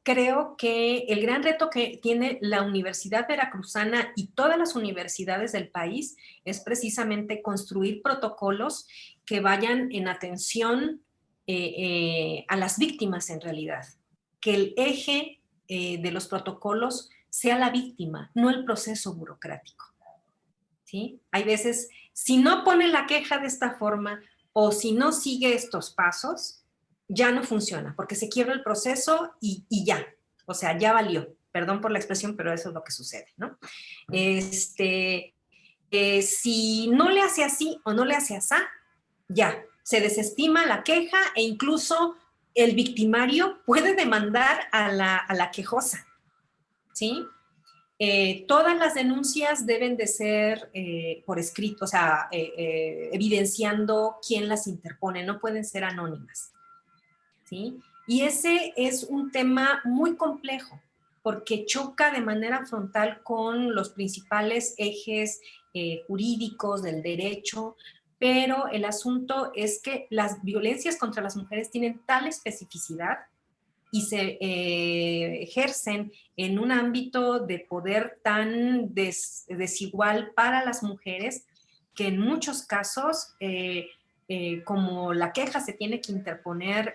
creo que el gran reto que tiene la Universidad Veracruzana y todas las universidades del país es precisamente construir protocolos que vayan en atención a las víctimas en realidad. Que el eje de los protocolos sea la víctima, no el proceso burocrático. ¿Sí? Hay veces, si no pone la queja de esta forma o si no sigue estos pasos, ya no funciona, porque se quiebra el proceso y ya, o sea, ya valió. Perdón por la expresión, pero eso es lo que sucede, ¿no? Si no le hace así o no le hace así, ya, se desestima la queja e incluso el victimario puede demandar a la quejosa, ¿sí? Todas las denuncias deben de ser por escrito, o sea, evidenciando quién las interpone, no pueden ser anónimas, ¿sí? Y ese es un tema muy complejo, porque choca de manera frontal con los principales ejes jurídicos del derecho, pero el asunto es que las violencias contra las mujeres tienen tal especificidad y se ejercen en un ámbito de poder tan desigual para las mujeres que en muchos casos, como la queja se tiene que interponer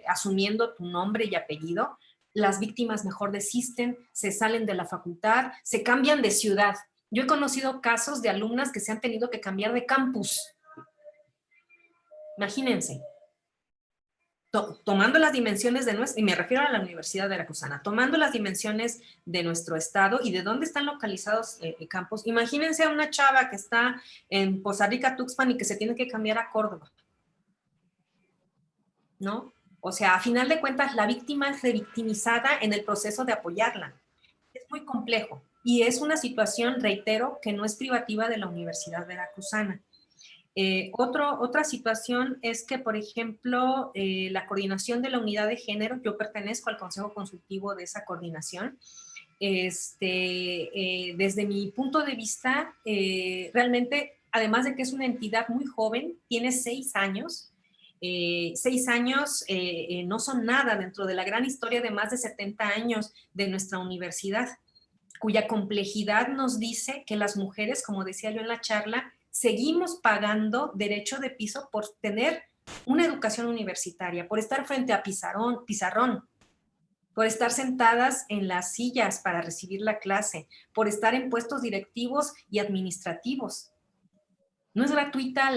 asumiendo tu nombre y apellido, las víctimas mejor desisten, se salen de la facultad, se cambian de ciudad. Yo he conocido casos de alumnas que se han tenido que cambiar de campus. Imagínense. Tomando las dimensiones de nuestro, y me refiero a la Universidad Veracruzana, tomando las dimensiones de nuestro estado y de dónde están localizados campos. Imagínense a una chava que está en Poza Rica, Tuxpan y que se tiene que cambiar a Córdoba, ¿no? O sea, a final de cuentas, la víctima es revictimizada en el proceso de apoyarla. Es muy complejo y es una situación, reitero, que no es privativa de la Universidad Veracruzana. Otra situación es que, por ejemplo, la coordinación de la unidad de género, yo pertenezco al consejo consultivo de esa coordinación, desde mi punto de vista, realmente, además de que es una entidad muy joven, tiene 6 años, 6 años no son nada dentro de la gran historia de más de 70 años de nuestra universidad, cuya complejidad nos dice que las mujeres, como decía yo en la charla, seguimos pagando derecho de piso por tener una educación universitaria, por estar frente a pizarrón, por estar sentadas en las sillas para recibir la clase, por estar en puestos directivos y administrativos. No es gratuita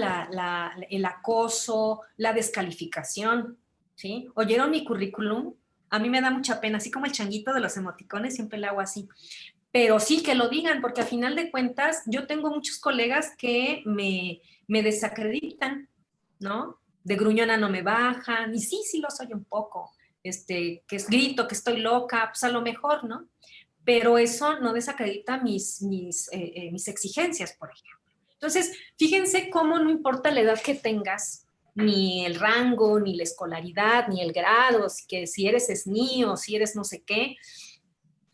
el acoso, la descalificación, ¿sí? ¿Oyeron mi currículum? A mí me da mucha pena, así como el changuito de los emoticones, siempre le hago así. Pero sí que lo digan, porque a final de cuentas yo tengo muchos colegas que me desacreditan, ¿no? De gruñona no me bajan, y sí, sí lo soy un poco, que es grito, que estoy loca, pues a lo mejor, ¿no? Pero eso no desacredita mis exigencias, por ejemplo. Entonces, fíjense cómo no importa la edad que tengas, ni el rango, ni la escolaridad, ni el grado, que si eres SNI o si eres no sé qué,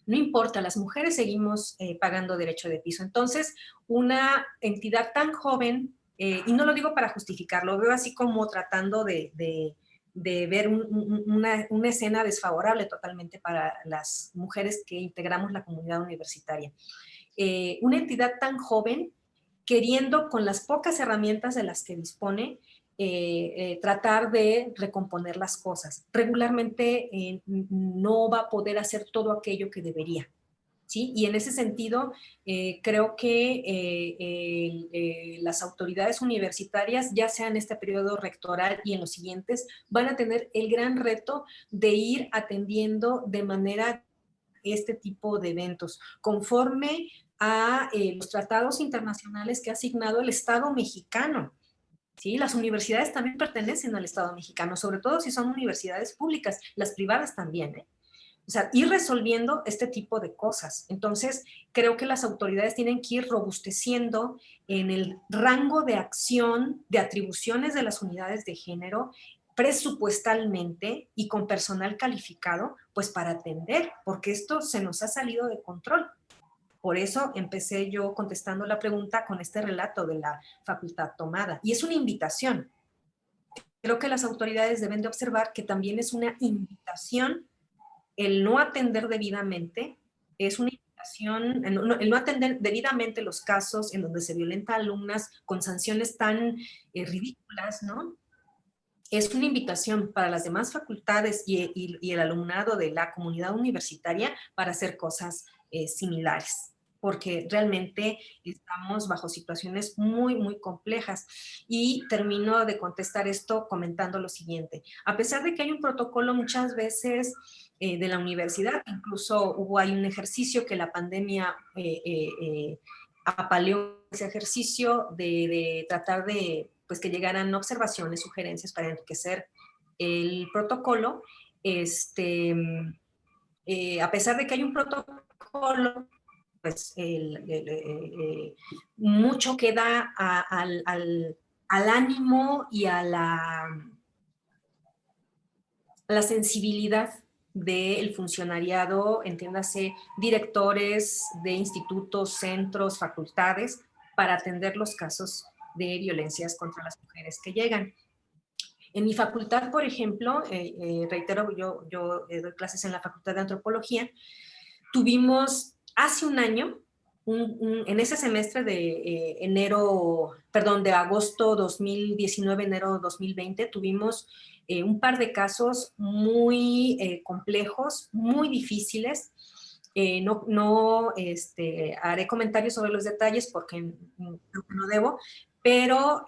no importa, las mujeres seguimos pagando derecho de piso. Entonces, una entidad tan joven, y no lo digo para justificarlo, veo así como tratando de ver una escena desfavorable totalmente para las mujeres que integramos la comunidad universitaria. Una entidad tan joven queriendo con las pocas herramientas de las que dispone tratar de recomponer las cosas. Regularmente no va a poder hacer todo aquello que debería. ¿Sí? Y en ese sentido, creo que las autoridades universitarias, ya sea en este periodo rectoral y en los siguientes, van a tener el gran reto de ir atendiendo de manera este tipo de eventos, conforme a los tratados internacionales que ha asignado el Estado mexicano. ¿Sí? Las universidades también pertenecen al Estado mexicano, sobre todo si son universidades públicas, las privadas también, ¿eh? O sea, ir resolviendo este tipo de cosas. Entonces, creo que las autoridades tienen que ir robusteciendo en el rango de acción, de atribuciones de las unidades de género, presupuestalmente y con personal calificado, pues para atender, porque esto se nos ha salido de control. Por eso empecé yo contestando la pregunta con este relato de la facultad tomada. Y es una invitación. Creo que las autoridades deben de observar que también es una invitación el no atender debidamente, es una invitación, el no atender debidamente los casos en donde se violenta a alumnas con sanciones tan ridículas, ¿no? Es una invitación para las demás facultades y el alumnado de la comunidad universitaria para hacer cosas similares, porque realmente estamos bajo situaciones muy, muy complejas. Y termino de contestar esto comentando lo siguiente. A pesar de que hay un protocolo muchas veces de la universidad, incluso hubo ahí un ejercicio que la pandemia apaleó ese ejercicio de tratar de pues que llegaran observaciones, sugerencias para enriquecer el protocolo. A pesar de que hay un protocolo, pues mucho queda al ánimo y a la sensibilidad del funcionariado, entiéndase, directores de institutos, centros, facultades, para atender los casos de violencias contra las mujeres que llegan. En mi facultad, por ejemplo, reitero, yo doy clases en la Facultad de Antropología, tuvimos hace un año, en ese semestre de de agosto 2019, enero 2020, tuvimos un par de casos muy complejos, muy difíciles. No haré comentarios sobre los detalles porque creo que no debo, pero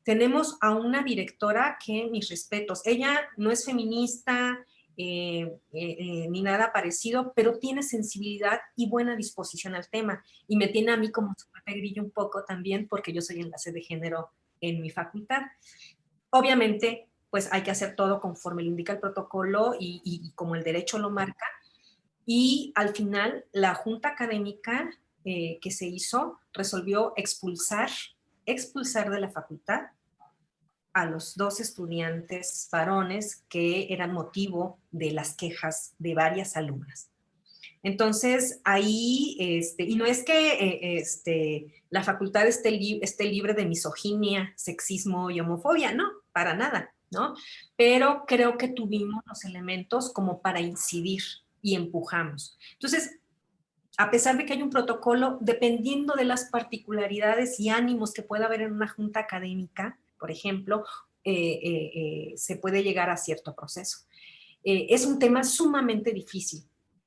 tenemos a una directora que, mis respetos, ella no es feminista ni nada parecido, pero tiene sensibilidad y buena disposición al tema. Y me tiene a mí como su grillo un poco también, porque yo soy enlace de género en mi facultad. Obviamente, pues hay que hacer todo conforme lo indica el protocolo y como el derecho lo marca. Y al final, la junta académica que se hizo resolvió expulsar de la facultad a los 2 estudiantes varones que eran motivo de las quejas de varias alumnas. Entonces, ahí, y no es que la facultad esté libre de misoginia, sexismo y homofobia, no, para nada, ¿no? Pero creo que tuvimos los elementos como para incidir y empujamos. Entonces, a pesar de que hay un protocolo, dependiendo de las particularidades y ánimos que pueda haber en una junta académica, por ejemplo, se puede llegar a cierto proceso. Es un tema sumamente difícil,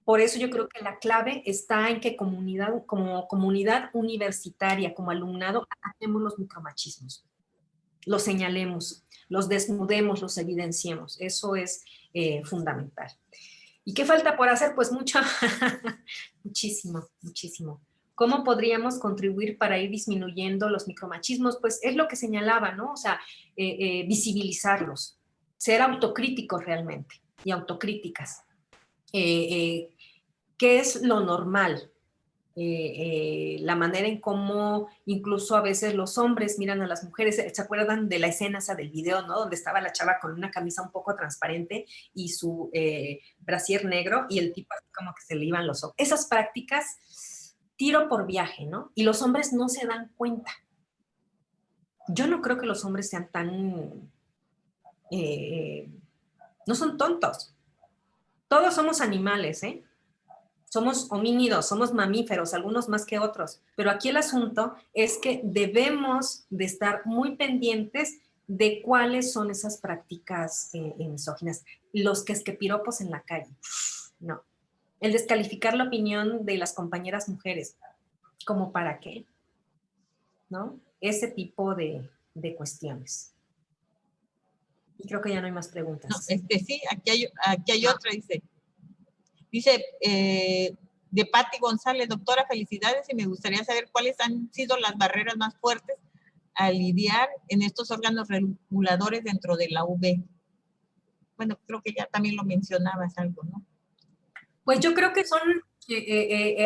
Por eso yo creo que la clave está en que como comunidad universitaria, como alumnado, atacemos los micromachismos, los señalemos, los desnudemos, los evidenciemos. Eso es fundamental. ¿Y qué falta por hacer? Pues mucho, muchísimo, muchísimo. ¿Cómo podríamos contribuir para ir disminuyendo los micromachismos? Pues es lo que señalaba, ¿no? O sea, visibilizarlos, ser autocríticos realmente y autocríticas. ¿Qué es lo normal? La manera en cómo incluso a veces los hombres miran a las mujeres. ¿Se acuerdan de la escena esa del video, no? Donde estaba la chava con una camisa un poco transparente y su brasier negro y el tipo así como que se le iban los ojos. Esas prácticas, tiro por viaje, ¿no? Y los hombres no se dan cuenta. Yo no creo que los hombres sean tan... no son tontos. Todos somos animales, ¿eh? Somos homínidos, somos mamíferos, algunos más que otros. Pero aquí el asunto es que debemos de estar muy pendientes de cuáles son esas prácticas misóginas. Los que es que piropos en la calle. No. El descalificar la opinión de las compañeras mujeres. ¿Cómo para qué? ¿No? Ese tipo de cuestiones. Y creo que ya no hay más preguntas. No, sí, aquí hay otra, Dice, de Patti González, doctora, felicidades, y me gustaría saber cuáles han sido las barreras más fuertes a lidiar en estos órganos reguladores dentro de la UB. Bueno, creo que ya también lo mencionabas algo, ¿no? Pues yo creo que son,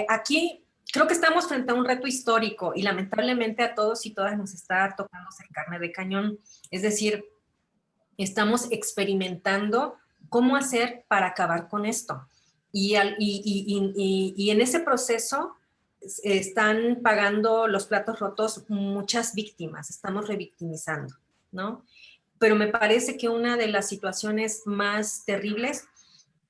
aquí, creo que estamos frente a un reto histórico y lamentablemente a todos y todas nos está tocando ser carne de cañón. Es decir, estamos experimentando cómo hacer para acabar con esto. Y en ese proceso están pagando los platos rotos muchas víctimas, estamos revictimizando, ¿no? Pero me parece que una de las situaciones más terribles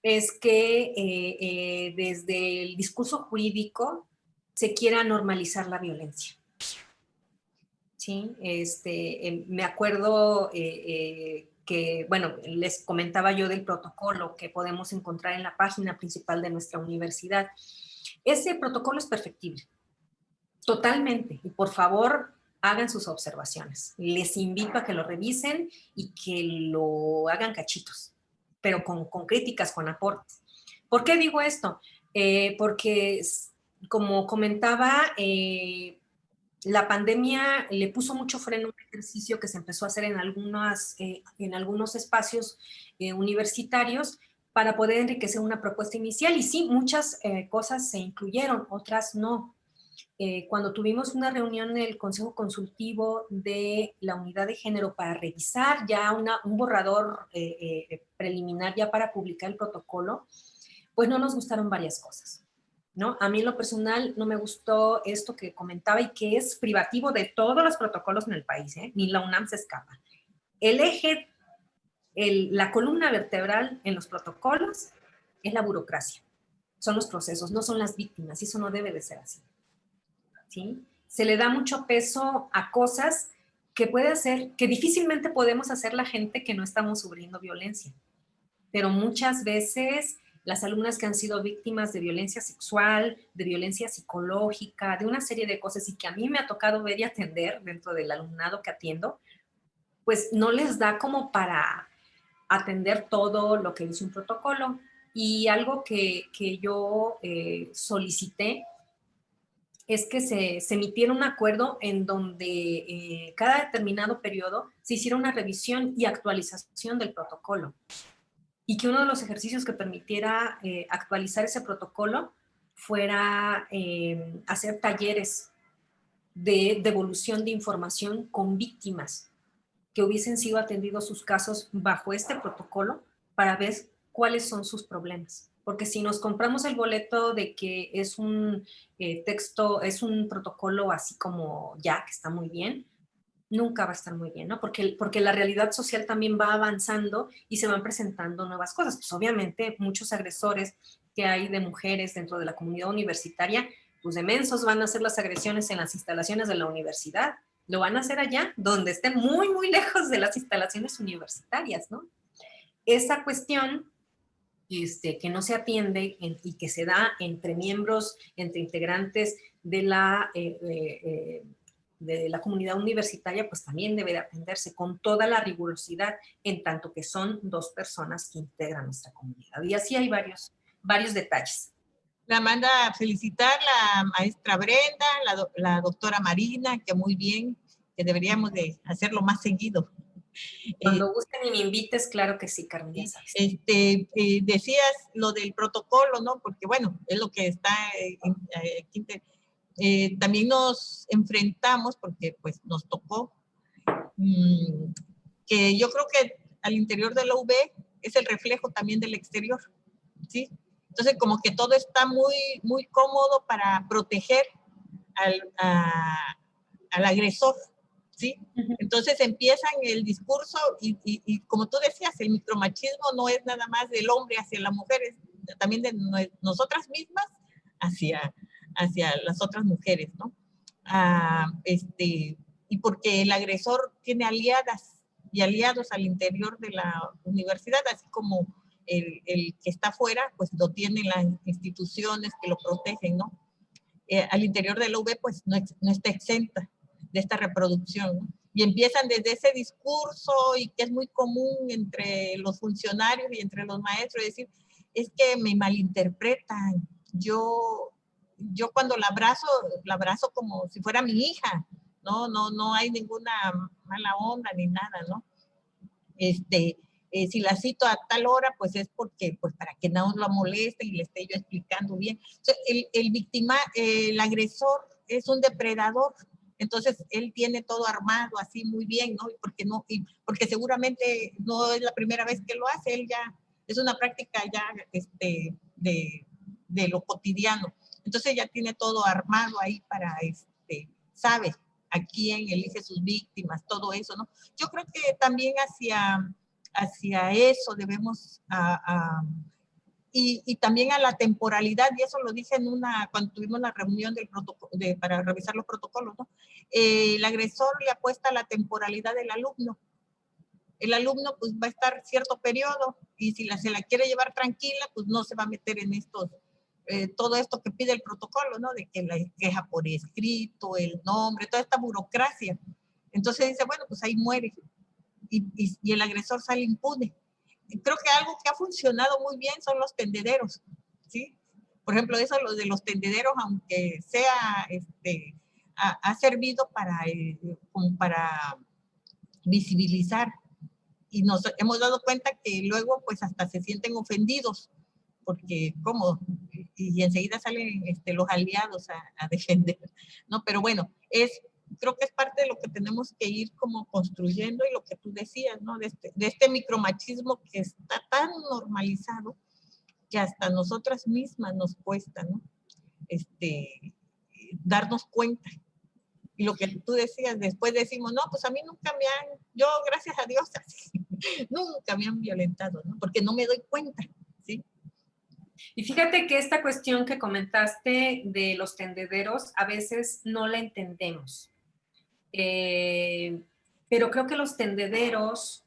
es que desde el discurso jurídico se quiera normalizar la violencia. ¿Sí? Me acuerdo que, bueno, les comentaba yo del protocolo que podemos encontrar en la página principal de nuestra universidad. Ese protocolo es perfectible, totalmente. Y por favor, hagan sus observaciones. Les invito a que lo revisen y que lo hagan cachitos, pero con críticas, con aportes. ¿Por qué digo esto? Porque, como comentaba, la pandemia le puso mucho freno a un ejercicio que se empezó a hacer en algunos espacios universitarios para poder enriquecer una propuesta inicial. Y sí, muchas cosas se incluyeron, otras no. Cuando tuvimos una reunión en el Consejo Consultivo de la Unidad de Género para revisar ya un borrador preliminar ya para publicar el protocolo, pues no nos gustaron varias cosas, ¿no? A mí en lo personal no me gustó esto que comentaba y que es privativo de todos los protocolos en el país, ¿eh? Ni la UNAM se escapa. El eje, la columna vertebral en los protocolos es la burocracia, son los procesos, no son las víctimas, y eso no debe de ser así, ¿sí? Se le da mucho peso a cosas que puede hacer, que difícilmente podemos hacer la gente que no estamos sufriendo violencia, pero muchas veces las alumnas que han sido víctimas de violencia sexual, de violencia psicológica, de una serie de cosas y que a mí me ha tocado ver y atender dentro del alumnado que atiendo, pues no les da como para atender todo lo que dice un protocolo. Y algo que yo solicité es que se emitiera un acuerdo en donde cada determinado periodo se hiciera una revisión y actualización del protocolo. Y que uno de los ejercicios que permitiera actualizar ese protocolo fuera hacer talleres de devolución de información con víctimas que hubiesen sido atendidos sus casos bajo este protocolo para ver cuáles son sus problemas. Porque si nos compramos el boleto de que es un texto, es un protocolo así como ya, que está muy bien, nunca va a estar muy bien, ¿no? Porque la realidad social también va avanzando y se van presentando nuevas cosas. Pues obviamente muchos agresores que hay de mujeres dentro de la comunidad universitaria, pues de mensos van a hacer las agresiones en las instalaciones de la universidad. Lo van a hacer allá, donde estén muy, muy lejos de las instalaciones universitarias, ¿no? Esa cuestión que no se atiende y que se da entre miembros, entre integrantes de la comunidad universitaria, pues también debe de atenderse con toda la rigurosidad, en tanto que son dos personas que integran nuestra comunidad. Y así hay varios detalles. La manda a felicitar la maestra Brenda, la doctora Marina, que muy bien, que deberíamos de hacerlo más seguido. Cuando gusten y me invites, claro que sí, Carmen, ya sabes. Decías lo del protocolo, ¿no? Porque bueno, es lo que está también nos enfrentamos, porque pues nos tocó, que yo creo que al interior de la UB es el reflejo también del exterior, ¿sí? Entonces como que todo está muy, muy cómodo para proteger al agresor, ¿sí? Entonces empiezan el discurso y como tú decías, el micromachismo no es nada más del hombre hacia la mujer, es también de nosotras mismas hacia las otras mujeres, ¿no? Y porque el agresor tiene aliadas y aliados al interior de la universidad, así como el que está afuera, pues lo tienen las instituciones que lo protegen, ¿no? Al interior de la UB, pues no está exenta de esta reproducción, ¿no? Y empiezan desde ese discurso y que es muy común entre los funcionarios y entre los maestros, decir, es que me malinterpretan, yo cuando la abrazo como si fuera mi hija, no hay ninguna mala onda ni nada, ¿no? Si la cito a tal hora, pues es porque, pues para que no la moleste y le esté yo explicando bien. O sea, el agresor es un depredador, entonces él tiene todo armado así muy bien, ¿no? Porque seguramente no es la primera vez que lo hace, él ya es una práctica ya de lo cotidiano. Entonces ya tiene todo armado ahí para, sabe a quién elige sus víctimas, todo eso, ¿no? Yo creo que también hacia eso debemos, y también a la temporalidad, y eso lo dije cuando tuvimos la reunión para revisar los protocolos, ¿no? El agresor le apuesta a la temporalidad del alumno. El alumno pues va a estar cierto periodo y si se la quiere llevar tranquila, pues no se va a meter en todo esto que pide el protocolo, ¿no? De que la queja por escrito, el nombre, toda esta burocracia. Entonces dice, bueno, pues ahí muere. Y el agresor sale impune. Creo que algo que ha funcionado muy bien son los tendederos, ¿sí? Por ejemplo, eso lo de los tendederos, aunque sea, ha servido como para visibilizar. Y nos hemos dado cuenta que luego pues hasta se sienten ofendidos, porque ¿cómo? Y enseguida salen los aliados a defender, ¿no? Pero bueno, creo que es parte de lo que tenemos que ir como construyendo y lo que tú decías, ¿no? De este micromachismo que está tan normalizado que hasta nosotras mismas nos cuesta, ¿no? Darnos cuenta. Y lo que tú decías, después decimos, no, pues a mí nunca yo gracias a Dios, nunca me han violentado, ¿no? Porque no me doy cuenta, ¿sí? Y fíjate que esta cuestión que comentaste de los tendederos, a veces no la entendemos. Pero creo que los tendederos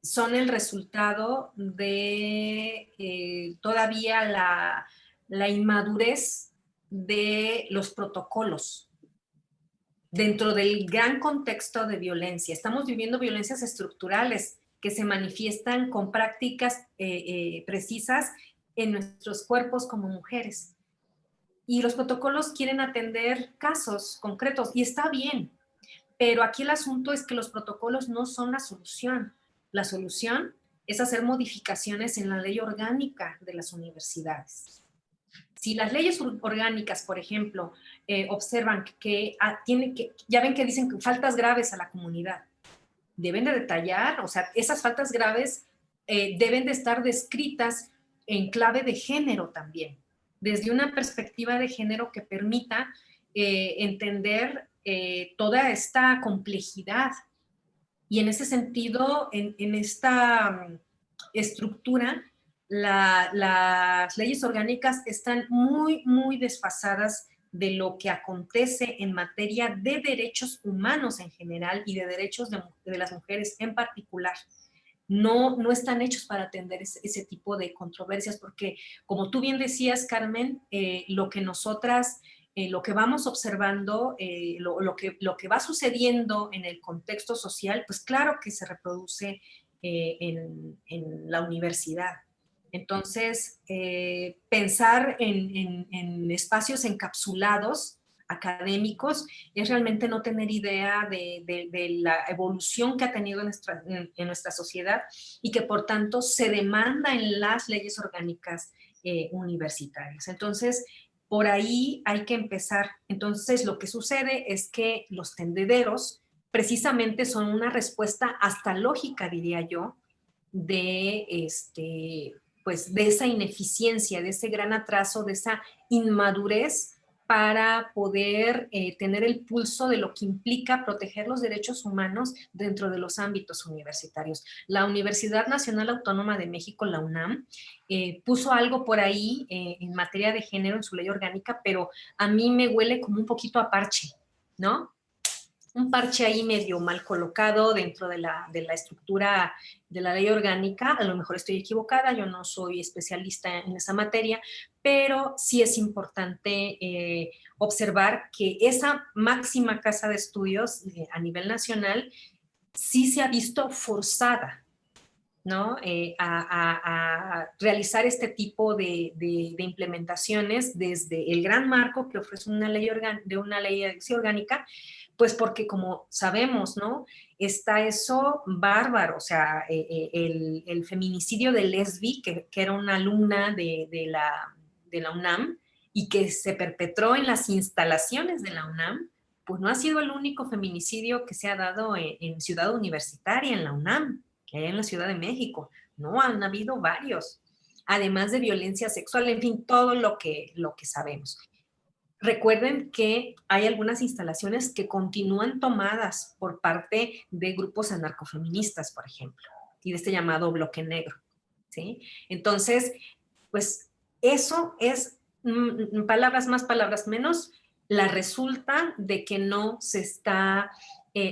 son el resultado de todavía la inmadurez de los protocolos dentro del gran contexto de violencia. Estamos viviendo violencias estructurales que se manifiestan con prácticas precisas en nuestros cuerpos como mujeres. Y los protocolos quieren atender casos concretos y está bien, pero aquí el asunto es que los protocolos no son la solución. La solución es hacer modificaciones en la ley orgánica de las universidades. Si las leyes orgánicas, por ejemplo, observan que ya ven que dicen que faltas graves a la comunidad, deben de detallar, o sea, esas faltas graves deben de estar descritas en clave de género también, desde una perspectiva de género que permita entender toda esta complejidad. Y en ese sentido, en esta estructura, las leyes orgánicas están muy, muy desfasadas de lo que acontece en materia de derechos humanos en general y de derechos de las mujeres en particular. no están hechos para atender ese tipo de controversias, porque como tú bien decías, Carmen, lo que nosotras, lo que vamos observando, lo que va sucediendo en el contexto social, pues claro que se reproduce en la universidad. Entonces, pensar en espacios encapsulados académicos es realmente no tener idea de la evolución que ha tenido en nuestra sociedad y que por tanto se demanda en las leyes orgánicas universitarias. Entonces, por ahí hay que empezar. Entonces, lo que sucede es que los tendederos precisamente son una respuesta hasta lógica, diría yo, de pues de esa ineficiencia, de ese gran atraso, de esa inmadurez para poder tener el pulso de lo que implica proteger los derechos humanos dentro de los ámbitos universitarios. La Universidad Nacional Autónoma de México, la UNAM, puso algo por ahí en materia de género en su ley orgánica, pero a mí me huele como un poquito a parche, ¿no? Un parche ahí medio mal colocado dentro de la estructura de la ley orgánica. A lo mejor estoy equivocada, yo no soy especialista en esa materia, pero sí es importante observar que esa máxima casa de estudios a nivel nacional sí se ha visto forzada, ¿no? A realizar este tipo de implementaciones desde el gran marco que ofrece una ley orgánica, pues porque como sabemos, ¿no? Está eso bárbaro, o sea, el feminicidio de Lesbi, que era una alumna de la UNAM y que se perpetró en las instalaciones de la UNAM, pues no ha sido el único feminicidio que se ha dado en Ciudad Universitaria, en la UNAM, que hay en la Ciudad de México. No, han habido varios, además de violencia sexual, en fin, todo lo que sabemos. Recuerden que hay algunas instalaciones que continúan tomadas por parte de grupos anarcofeministas, por ejemplo, y de este llamado bloque negro, ¿sí? Entonces, pues eso es, palabras más, palabras menos, la resulta de que no se está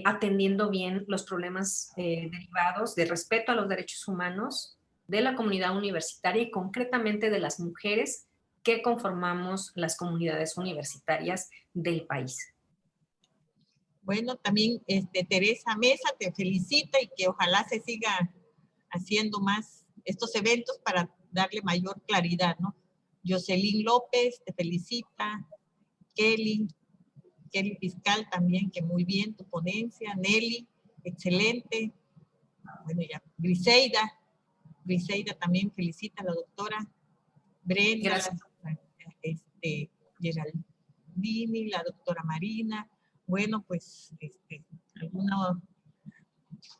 atendiendo bien los problemas derivados de respeto a los derechos humanos de la comunidad universitaria y concretamente de las mujeres que conformamos las comunidades universitarias del país. Bueno, también Teresa Mesa te felicita y que ojalá se siga haciendo más estos eventos para darle mayor claridad, ¿no? Jocelyn López te felicita, Kelly Fiscal también, que muy bien tu ponencia, Nelly, excelente, bueno ya, Griseida también felicita a la doctora, Brenda, Gracias. Geraldini, la doctora Marina, bueno pues,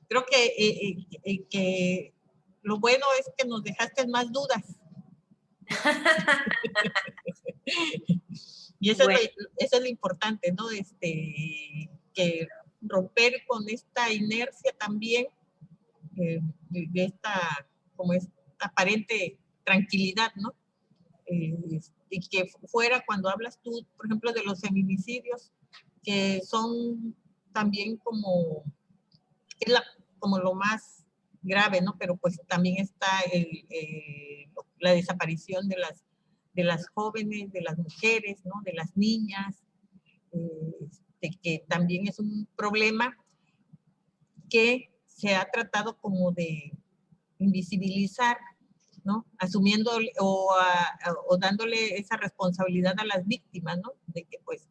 creo que lo bueno es que nos dejaste más dudas. Y eso, bueno, eso es lo importante, ¿no? Que romper con esta inercia también de esta, como esta aparente tranquilidad, ¿no? Y que fuera cuando hablas tú, por ejemplo, de los feminicidios, que son también como lo más grave, ¿no? Pero pues también está la desaparición de las jóvenes, de las mujeres, ¿no? De las niñas, que también es un problema que se ha tratado como de invisibilizar, ¿no? Asumiendo o dándole esa responsabilidad a las víctimas, ¿no? De que pues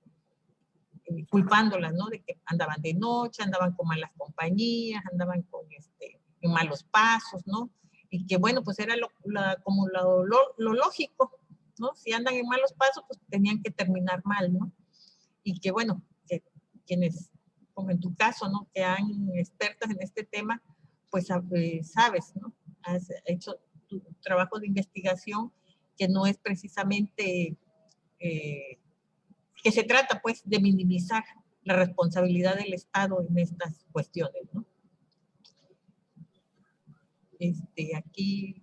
culpándolas, ¿no? De que andaban de noche, andaban con malas compañías, andaban con en malos pasos, ¿no? Y que bueno, pues era como lo lógico, ¿no? Si andan en malos pasos, pues tenían que terminar mal, ¿no? Y que bueno, que quienes, como en tu caso, ¿no? Que han expertas en este tema, pues sabes, ¿no? Has hecho tu trabajo de investigación que no es precisamente, que se trata pues de minimizar la responsabilidad del Estado en estas cuestiones, ¿no? Aquí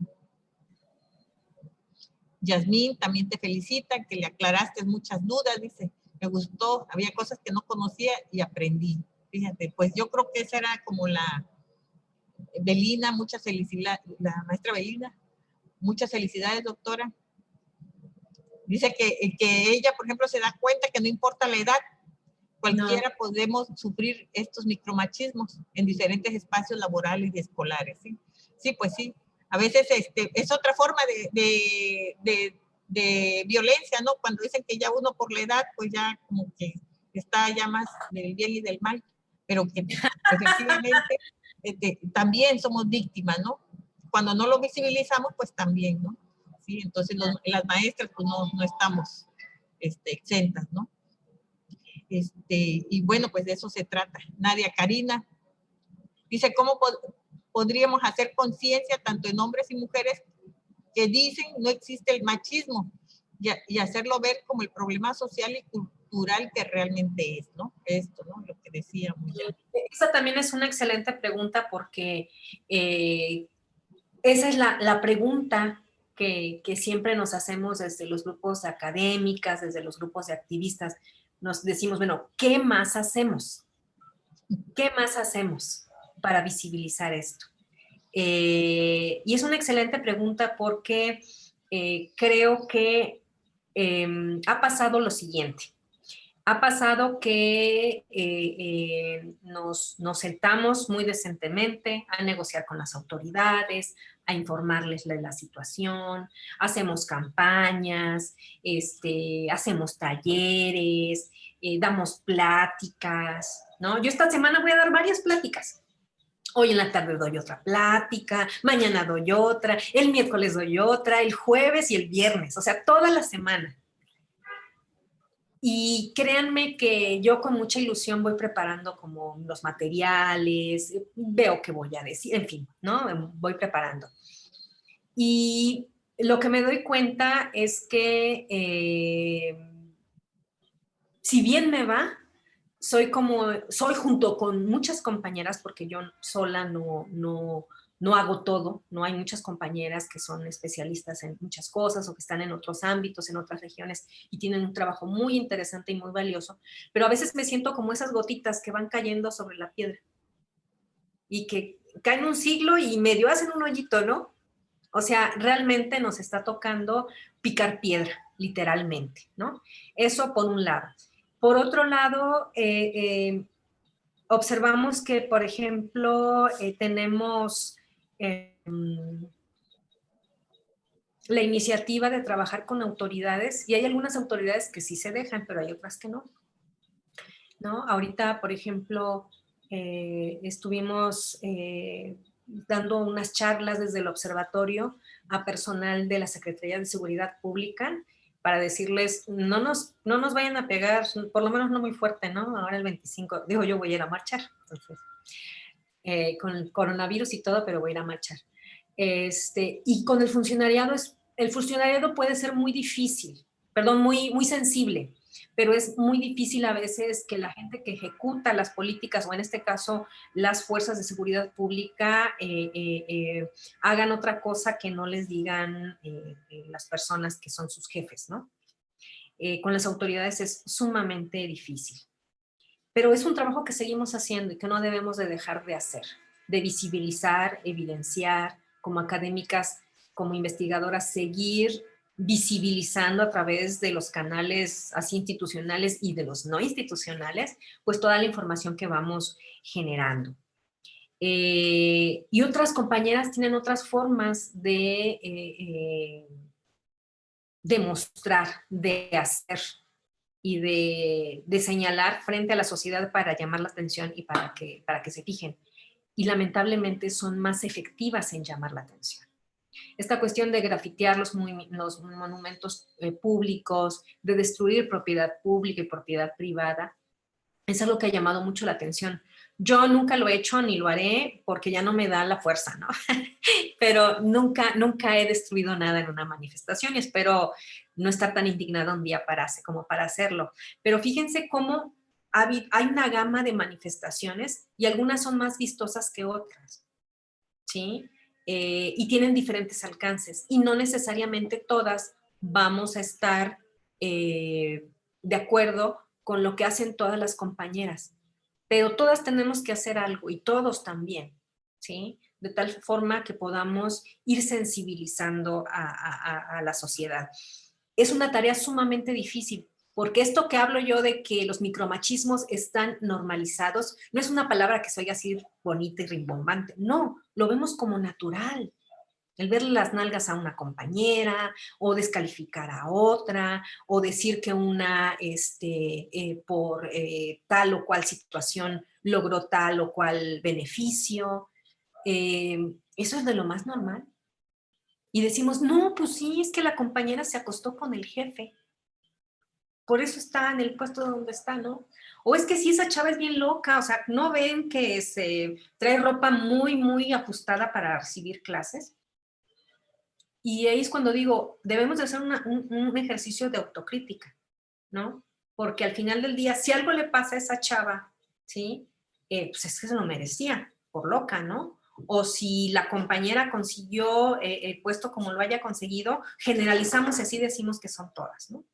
Yasmín también te felicita, que le aclaraste muchas dudas, dice, me gustó, había cosas que no conocía y aprendí. Fíjate, pues yo creo que esa era como Belina, muchas felicidades, la maestra Belina, muchas felicidades, doctora. Dice que ella, por ejemplo, se da cuenta que no importa la edad, cualquiera No. podemos sufrir estos micromachismos en diferentes espacios laborales y escolares, ¿sí? Sí, pues sí. A veces es otra forma de violencia, ¿no? Cuando dicen que ya uno por la edad, pues ya como que está ya más del bien y del mal, pero que efectivamente también somos víctimas, ¿no? Cuando no lo visibilizamos, pues también, ¿no? Sí, entonces las maestras pues no estamos exentas, ¿no? Y bueno, pues de eso se trata. Nadia Karina dice, ¿cómo podríamos hacer conciencia tanto en hombres y mujeres que dicen no existe el machismo y hacerlo ver como el problema social y cultural que realmente es, ¿no? Esto, ¿no? Lo que decíamos ya. Esa también es una excelente pregunta porque esa es la pregunta que siempre nos hacemos desde los grupos académicas, desde los grupos de activistas. Nos decimos, bueno, ¿qué más hacemos? ¿Qué más hacemos para visibilizar esto? Y es una excelente pregunta porque creo que ha pasado lo siguiente. Ha pasado que nos sentamos muy decentemente a negociar con las autoridades, a informarles de la situación, hacemos campañas, hacemos talleres, damos pláticas, ¿no? Yo esta semana voy a dar varias pláticas. Hoy en la tarde doy otra plática, mañana doy otra, el miércoles doy otra, el jueves y el viernes, o sea, toda la semana. Y créanme que yo con mucha ilusión voy preparando como los materiales, veo qué voy a decir, en fin, ¿no? Voy preparando. Y lo que me doy cuenta es que si bien me va, soy junto con muchas compañeras, porque yo sola no hago todo, no hay muchas compañeras que son especialistas en muchas cosas o que están en otros ámbitos, en otras regiones y tienen un trabajo muy interesante y muy valioso, pero a veces me siento como esas gotitas que van cayendo sobre la piedra y que caen un siglo y medio hacen un hoyito, ¿no? O sea, realmente nos está tocando picar piedra, literalmente, ¿no? Eso por un lado. Por otro lado, observamos que, por ejemplo, tenemos la iniciativa de trabajar con autoridades y hay algunas autoridades que sí se dejan, pero hay otras que no. ¿No? Ahorita, por ejemplo, estuvimos dando unas charlas desde el observatorio a personal de la Secretaría de Seguridad Pública para decirles, no nos vayan a pegar, por lo menos no muy fuerte, ¿no? Ahora el 25, digo, yo voy a ir a marchar, entonces, con el coronavirus y todo, pero voy a ir a marchar. Y con el funcionariado puede ser muy difícil, perdón, muy sensible, pero es muy difícil a veces que la gente que ejecuta las políticas, o en este caso las fuerzas de seguridad pública, hagan otra cosa que no les digan las personas que son sus jefes, ¿no? Con las autoridades es sumamente difícil. Pero es un trabajo que seguimos haciendo y que no debemos de dejar de hacer, de visibilizar, evidenciar, como académicas, como investigadoras, seguir visibilizando a través de los canales así institucionales y de los no institucionales, pues toda la información que vamos generando. Y otras compañeras tienen otras formas de mostrar, de hacer y de señalar frente a la sociedad para llamar la atención y para que se fijen. Y lamentablemente son más efectivas en llamar la atención. Esta cuestión de grafitear los monumentos públicos, de destruir propiedad pública y propiedad privada, es algo que ha llamado mucho la atención. Yo nunca lo he hecho ni lo haré porque ya no me da la fuerza, ¿no? Pero nunca he destruido nada en una manifestación y espero no estar tan indignada un día como para hacerlo. Pero fíjense cómo hay una gama de manifestaciones y algunas son más vistosas que otras, ¿sí? Y tienen diferentes alcances y no necesariamente todas vamos a estar de acuerdo con lo que hacen todas las compañeras, pero todas tenemos que hacer algo y todos también, ¿sí? De tal forma que podamos ir sensibilizando a la sociedad. Es una tarea sumamente difícil, porque esto que hablo yo de que los micromachismos están normalizados, no es una palabra que se oiga así bonita y rimbombante, no, lo vemos como natural. El verle las nalgas a una compañera, o descalificar a otra, o decir que una por tal o cual situación logró tal o cual beneficio. Eso es de lo más normal. Y decimos, no, pues sí, es que la compañera se acostó con el jefe. Por eso está en el puesto donde está, ¿no? O es que sí, esa chava es bien loca, o sea, ¿no ven que se trae ropa muy, muy ajustada para recibir clases? Y ahí es cuando digo, debemos de hacer un ejercicio de autocrítica, ¿no? Porque al final del día, si algo le pasa a esa chava, ¿sí? Pues es que se lo merecía, por loca, ¿no? O si la compañera consiguió el puesto como lo haya conseguido, generalizamos y así decimos que son todas, ¿no?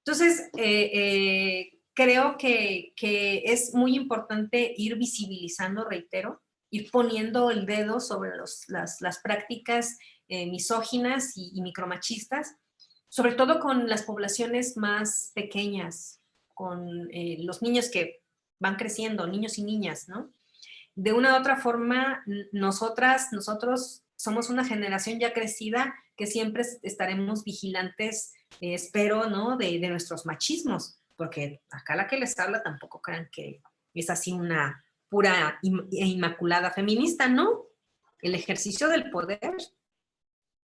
Entonces, creo que es muy importante ir visibilizando, reitero, ir poniendo el dedo sobre las prácticas misóginas y micromachistas, sobre todo con las poblaciones más pequeñas, con los niños que van creciendo, niños y niñas, ¿no? De una u otra forma, nosotros somos una generación ya crecida que siempre estaremos vigilantes, espero, ¿no? De nuestros machismos, porque acá la que les habla tampoco crean que es así una pura e inmaculada feminista, ¿no? El ejercicio del poder,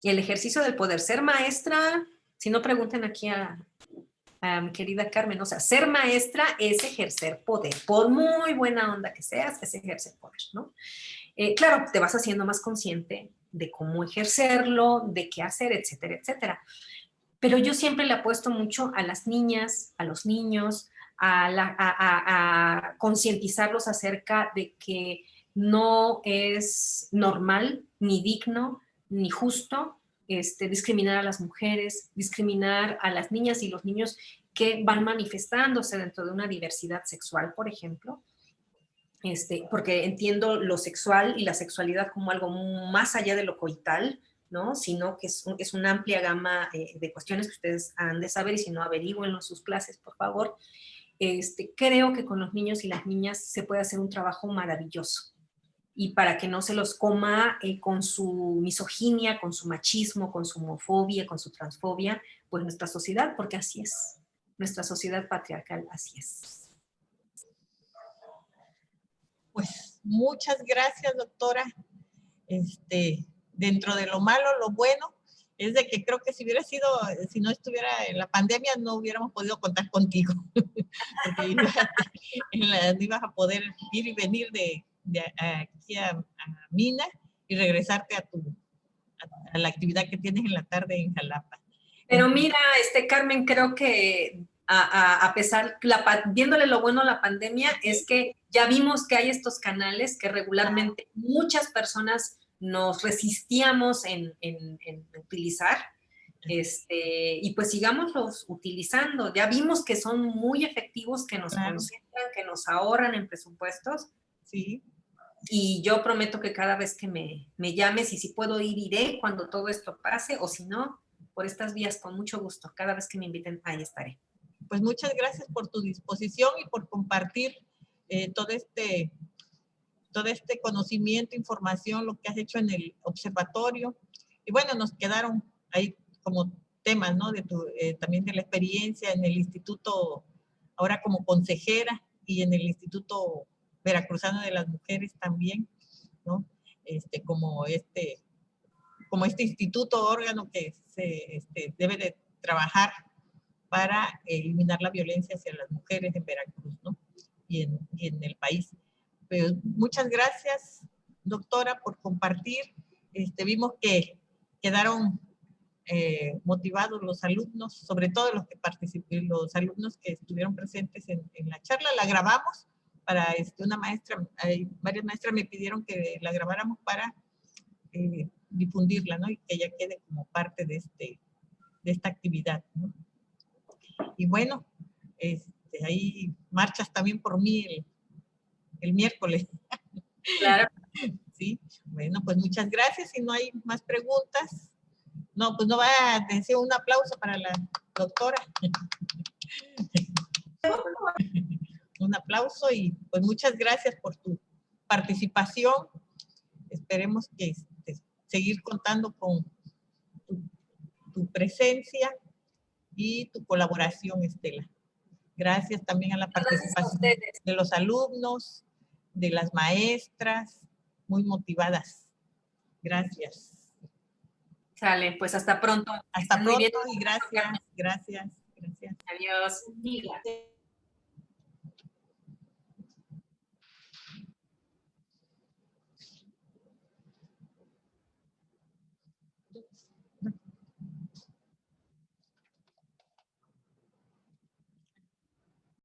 y el ejercicio del poder, ser maestra, si no pregunten aquí a mi querida Carmen, o sea, ser maestra es ejercer poder, por muy buena onda que seas, es ejercer poder, ¿no? Claro, te vas haciendo más consciente de cómo ejercerlo, de qué hacer, etcétera, etcétera. Pero yo siempre le apuesto mucho a las niñas, a los niños, a concientizarlos acerca de que no es normal, ni digno, ni justo discriminar a las mujeres, discriminar a las niñas y los niños que van manifestándose dentro de una diversidad sexual, por ejemplo. Porque entiendo lo sexual y la sexualidad como algo más allá de lo coital, ¿no? Sino que es una amplia gama de cuestiones que ustedes han de saber, y si no, averigüenlo en sus clases, por favor. Creo que con los niños y las niñas se puede hacer un trabajo maravilloso. Y para que no se los coma con su misoginia, con su machismo, con su homofobia, con su transfobia, pues nuestra sociedad, porque así es. Nuestra sociedad patriarcal, así es. Pues muchas gracias, doctora. Dentro de lo malo, lo bueno es de que creo que si no estuviera en la pandemia, no hubiéramos podido contar contigo. Porque ibas a poder ir y venir de aquí a Mina y regresarte a la actividad que tienes en la tarde en Jalapa. Pero mira, Carmen, creo que a pesar, viéndole lo bueno a la pandemia, es que ya vimos que hay estos canales que regularmente muchas personas nos resistíamos en utilizar, y pues sigámoslos utilizando. Ya vimos que son muy efectivos, que nos concentran, que nos ahorran en presupuestos. Sí. Y yo prometo que cada vez que me llames, y si puedo ir, iré cuando todo esto pase, o si no, por estas vías, con mucho gusto. Cada vez que me inviten, ahí estaré. Pues muchas gracias por tu disposición y por compartir todo este conocimiento, información, lo que has hecho en el observatorio. Y bueno, nos quedaron ahí como temas, ¿no? También de la experiencia en el instituto, ahora como consejera, y en el Instituto Veracruzano de las Mujeres también, ¿no? Como este instituto, órgano que se debe de trabajar para eliminar la violencia hacia las mujeres en Veracruz, ¿no? Y en el país. Pues muchas gracias, doctora, por compartir. Vimos que quedaron motivados los alumnos, sobre todo los alumnos que estuvieron presentes en la charla. La grabamos para varias maestras me pidieron que la grabáramos para difundirla, ¿no? Y que ella quede como parte de esta actividad, ¿no? Y bueno, ahí marchas también por mí el miércoles. Claro. Sí, bueno, pues muchas gracias. Si no hay más preguntas, no, pues no va a decir un aplauso para la doctora. Un aplauso y pues muchas gracias por tu participación. Esperemos que seguir contando con tu presencia y tu colaboración, Estela. Gracias también a la participación de los alumnos, de las maestras, muy motivadas. Gracias. Sale, pues hasta pronto. Hasta Muy bien. pronto y gracias, gracias, gracias. Adiós.